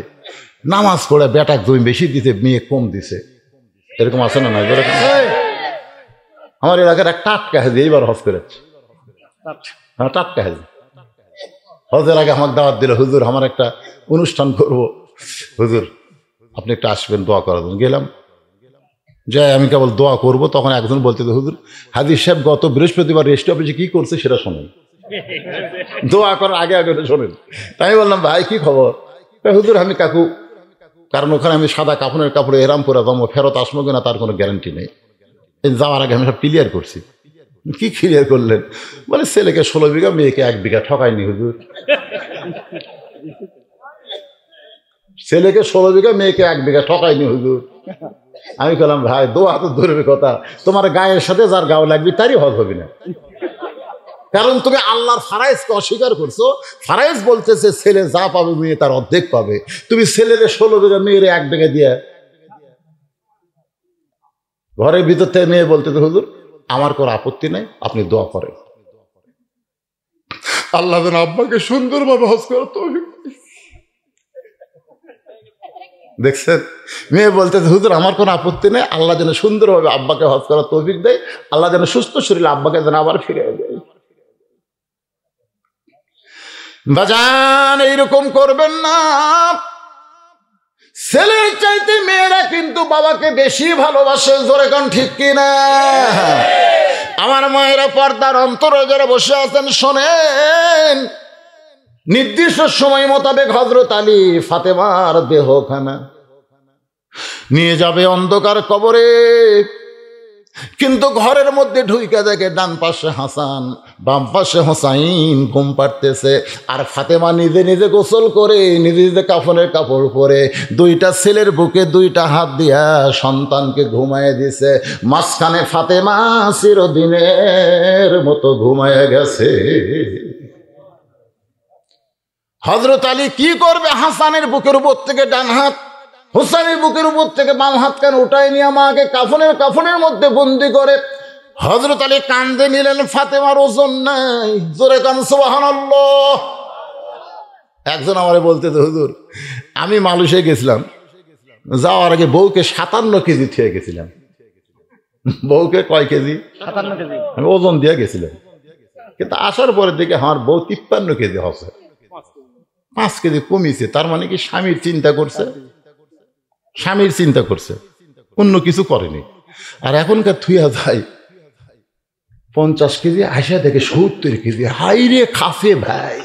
নামাজ পড়ে বেটাক জমি বেশি দিতে মেয়ে কম দিছে, এরকম আছে না? নয় আমার এলাকার এক টাটকা হাজি এইবার হজ করেছে। হ্যাঁ, টাটকা হাজি হজের আগে আমাকে দাওয়াত দিল, হুজুর আমার একটা অনুষ্ঠান করব, হুজুর আপনি একটু আসবেন, দোয়া করার জন্য। গেলাম, যাই আমি কেবল দোয়া করব, তখন একজন বলতে, হুজুর হাজি সাহেব গত বৃহস্পতিবার রেস্ট অফিসে কি করছে সেটা শোনেন, দোয়া করার আগে আগে শোনেন। তাই আমি বললাম ভাই কি খবর? হুজুর আমি কাকু, কারণ ওখানে আমি সাদা কাপড়ের কাপড়ে এরাম করে জমো, ফেরত আসবো কিনা তার কোনো গ্যারান্টি নেই, যাওয়ার আগে আমি সব ক্লিয়ার করছি। কি ক্লিয়ার করলেন? বলে ছেলেকে 16 বিঘা, মেয়েকে 1 বিঘা, ঠকায়নি হুজুর। ছেলেকে 16 বিঘা, মেয়েকে 1 বিঘা, ঠকায়নি হুজুর। আমি বললাম ভাই দোয়া তো দূরের কথা, তোমার গায়ের সাথে যার গাও লাগবে তারই হজ হবে না, কারণ তুমি আল্লাহর ফারাইজকে অস্বীকার করছো। ফারাইজ বলতেছে ছেলে যা পাবে মেয়ে তার অর্ধেক পাবে, তুমি ছেলেরে 16 বিঘা মেয়েরে 1 বিঘা দিয়ে ঘরের ভিতর থেকে মেয়ে বলতেছে হুজুর আমার কোনো আপত্তি নাই, আপনি দোয়া করেন আল্লাহ যেন আব্বাকে সুন্দরভাবে হজ করার তৌফিক। দেখছেন, মেয়ে বলতেছে হুজুর আমার কোনো আপত্তি নেই, আল্লাহ যেন সুন্দরভাবে আব্বাকে হজ করার তৌফিক দেয়, আল্লাহ যেন সুস্থ শরীরে আব্বাকে যেন আবার ফিরে দেয়। বাজান এইরকম করবেন না, ছেলের চাইতে মেয়েরা কিন্তু বাবাকে বেশি ভালোবাসে, জোরে কোন ঠিক কিনা? আমার মায়েরা পর্দার অন্তরে যারা বসে আছেন শোনেন, নির্দিষ্ট সময় মোতাবেক হযরত আলী ফাতেমার দেহখানা নিয়ে যাবে অন্ধকার কবরে, কিন্তু ঘরের মধ্যে ঢুইকা দেখে ডান পাশে হাসান বাম পাশে হোসাইন ঘুম পাড়তেছে, আর ফাতেমা নিজে নিজে গোসল করে নিজে নিজে কাফনের কাপড় পরে 2টা ছেলের বুকে 2টা হাত দিয়া সন্তানকে ঘুমায় দিছে। মাঝখানে ফাতেমা চিরদিনের মতো ঘুমায় গেছে। হযরত আলী কি করবে? হাসানের বুকের উপর থেকে ডান হাত, হোসেনের বুকের উপর থেকে বাম হাত কান উঠায় নিয়ে মাকে কাফনের মধ্যে বন্দি করে হযরত আলী কান্দে নিলেন। ফাতেমার ওজন নাই, জোরে কান সুবহানাল্লাহ। একজন আমারে বলতেছে হুজুর আমি মালয়েশিয়া গেছিলাম, যাওয়ার আগে বউকে 57 কেজি থুয়ে গেছিলাম। বউকে কয় কেজি? 57 কেজি আমি ওজন দিয়ে গেছিলাম, কিন্তু আসার পরে দেখে আমার বউ 53 কেজি হচ্ছে, 5 কেজি কমিয়েছে। তার মানে কি স্বামীর চিন্তা করছে, স্বামীর চিন্তা করছে, অন্য কিছু করেনি। আর এখনকার থুয়া যায় 50 কেজি, আসা থেকে 70 কেজি। হাই রে খাফে ভাই,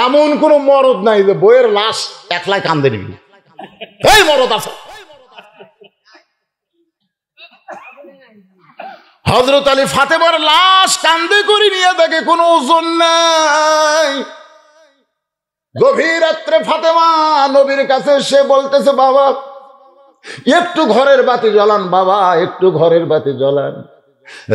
এমন কোন মরদ নাই যে বইয়ের লাশ একলাই কান্দে নিবি, এই মরদ আছে। হযরত আলী ফাতেমার লাশ কান্দে করে নিয়ে দেখে কোনো ওজন নাই। গভীর রাত্রে ফাতেমা নবীর কাছে সে বলতেছে বাবা একটু ঘরের বাতি জ্বালান, বাবা একটু ঘরের বাতি জ্বালান।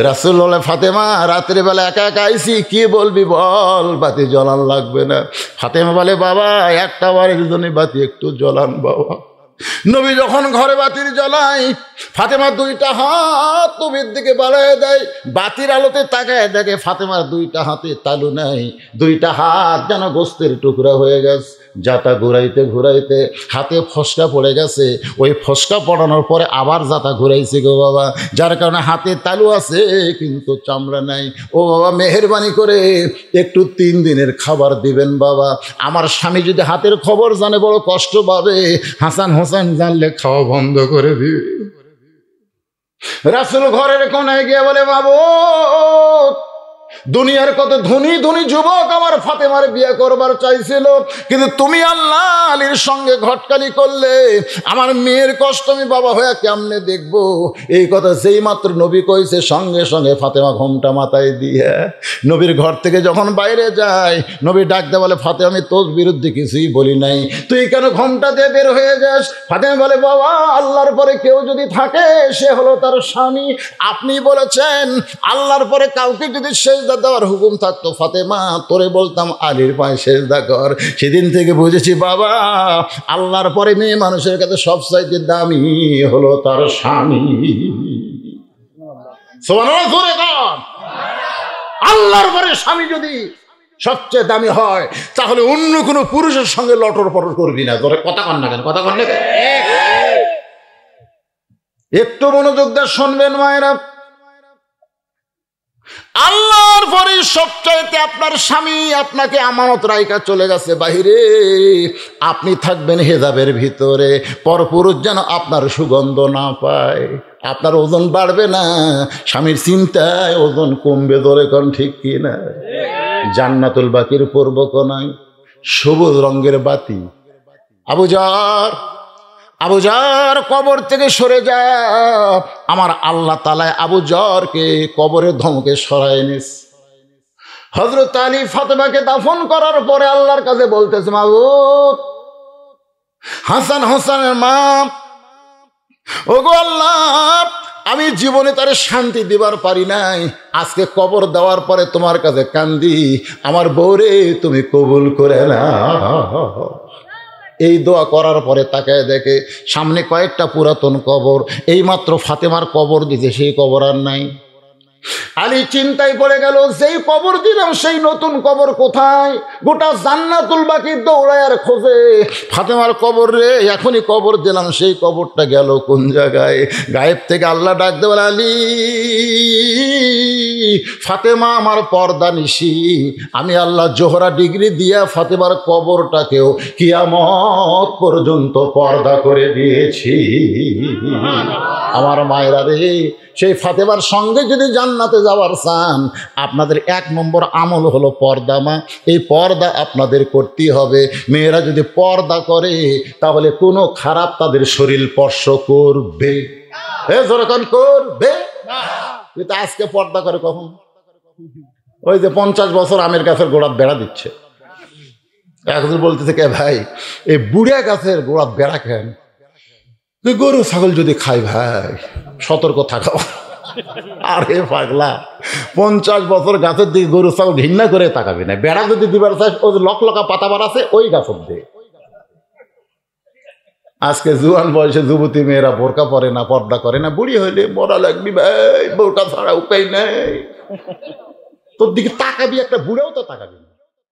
রাসূল বলে ফাতেমা রাত্রে বেলা একা একা আইছি, কি বলবি বল, বাতি জ্বালান লাগবে না। ফাতেমা বলে বাবা একটা বারের জন্য বাতি একটু জ্বালান বাবা। নবী যখন ঘরে বাতির জ্বালায়, ফাতেমা 2টা হাত নবীর দিকে বাড়ায় দেয়, বাতির আলোতে তাকায় দেখে ফাতেমার 2টা হাতে তালু নাই, 2টা হাত যেন গোস্তের টুকরা হয়ে গেছে। জাতা ঘুরাইতে ঘুরাইতে হাতে ফসকা পড়ে গেছে, ওই ফসকা পড়ানোর পরে আবার জাতা ঘুরাইছে গো বাবা, যার কারণে হাতে তালু আছে কিন্তু চামড়া নাই। ও বাবা মেহেরবানি করে একটু 3 দিনের খাবার দিবেন বাবা, আমার স্বামী যদি হাতের খবর জানে বড় কষ্ট পাবে, হাসান হোসেন জানলে খাওয়া বন্ধ করে দিবে। রাসূল ঘরের কোনায় গিয়ে বলে বাবু দুনিয়ার কত ধনী ধনী যুবক আমার ফাতেমার বিয়ে করবার চাইছিল, কিন্তু তুমি আল্লাহ আলীর সঙ্গে ঘটকালি করলে, আমার মেয়ের কষ্ট আমি বাবা হয়ে কেমনে দেখবো। এই কথা যেই মাত্র নবী কইছে সঙ্গে সঙ্গে ফাতেমা ঘোমটা মাথায় দিয়ে নবীর ঘর থেকে যখন বাইরে যায়, নবী ডাকতে বলে ফাতেমা আমি তোর বিরুদ্ধে কিছুই বলি নাই, তুই কেন ঘোমটা দিয়ে বের হয়ে যাস? ফাতেমা বলে বাবা আল্লাহর পরে কেউ যদি থাকে সে হলো তার স্বামী, আপনি বলেছেন আল্লাহর পরে কাউকে যদি সেজদা দেওয়ার হুকুম থাকতো ফাতেমা তোরে বলতাম আলীর পায়ে সেজদা কর। সেদিন থেকে বুঝেছি বাবা আল্লাহর পরে মেয়ে মানুষের কাছে সবচাইতে দামি হলো তার স্বামী। আল্লাহর পরে স্বামী যদি সবচেয়ে দামি হয় তাহলে অন্য কোনো পুরুষের সঙ্গে লটর পটর করবি না। তোরে কথা কন না কেন, কথা কন না কেন? একটু মনোযোগ দিয়ে শুনবেন মায়েরা, আল্লাহর পরে সবচাইতে আপনার স্বামী আপনাকে আমানত রাইকা চলে গেছে বাহিরে, আপনি থাকবেন হেজাবের ভিতরে, পরপুরুষ যেন আপনার সুগন্ধ না পায়, আপনার ওজন বাড়বে না, স্বামীর চিন্তায় ওজন কমবে। ধরে কোন ঠিক কি না? জান্নাতুল বাকির পূর্ব কোনায় সবুজ রঙের বাতি, আবু জার কবর থেকে সরে যা, আমার আল্লাহ তাআলা আবু জারকে কবরের ধমকে সরায় নিস। হযরত আলী ফাতেমাকে দাফন করার পরে আল্লাহর কাছে বলতেছে, মাবুদ, হাসান হোসেনের মা, ওগো আল্লাহ, আমি জীবনে তারে শান্তি দিবার পারি নাই, আজকে কবর দেওয়ার পরে তোমার কাছে কান্দি, আমার বউরে তুমি কবুল করে না। এই দোয়া করার পরে তাকায় দেখে সামনে কয়েকটা পুরাতন কবর, এইমাত্র ফাতেমার কবর দিতে সেই কবর আর নাই। আলী চিন্তায় পড়ে গেল, যেই কবর দিলাম সেই নতুন কবর কোথায়? গোটা জান্নাতুল বাকি দৌড়ায় আর খোঁজে, ফাতেমার কবর রে, এখনই কবর দিলাম, সেই কবরটা গেল কোন জায়গায়? গায়েব থেকে আল্লাহ ডাক দেবে, আলী, ফাতেমা আমার পর্দা নিশি, আমি আল্লাহ জোহরা ডিগ্রি দিয়া ফাতেমার কবরটাকেও কিয়ামত পর্যন্ত পর্দা করে দিয়েছি। আমার মায়েরা রে, সেই ফাতেমার সঙ্গে যদি জান্নাতে যাওয়ার চান, আপনাদের 1 নম্বর আমল হলো পর্দা। মা, এই পর্দা আপনাদের করতেই হবে। মেয়েরা যদি পর্দা করে তাহলে কোনো খারাপ তাদের শরীর স্পর্শ করবে, যেরকম করবে। কিন্তু আজকে পর্দা করে কখন? ওই যে 50 বছর আমের গাছের গোড়া বেড়া দিচ্ছে, একজন বলতেছে, কে ভাই এই বুড়া গাছের গোড়া বেড়া কেন? গরু ছাগল যদি খাই ভাই, সতর্ক থাকাও। আরে পাগলা, 50 বছর গাছের দিকে গরু ছাগল ঘৃণা করে তাকাবি না। বেড়া যদি দিবার চাই, ওই লকলকা পাতাবার আছে, ওই গাছের দিকে। আজকে জুয়ান বয়সে যুবতী মেয়েরা বোরকা পরে না, পর্দা করে না, বুড়ি হইলে মরা লাগবি ভাই, বউটা ছাড়া উপায় নেই। তোর দিকে তাকাবি, একটা বুড়াও তো তাকাবি না।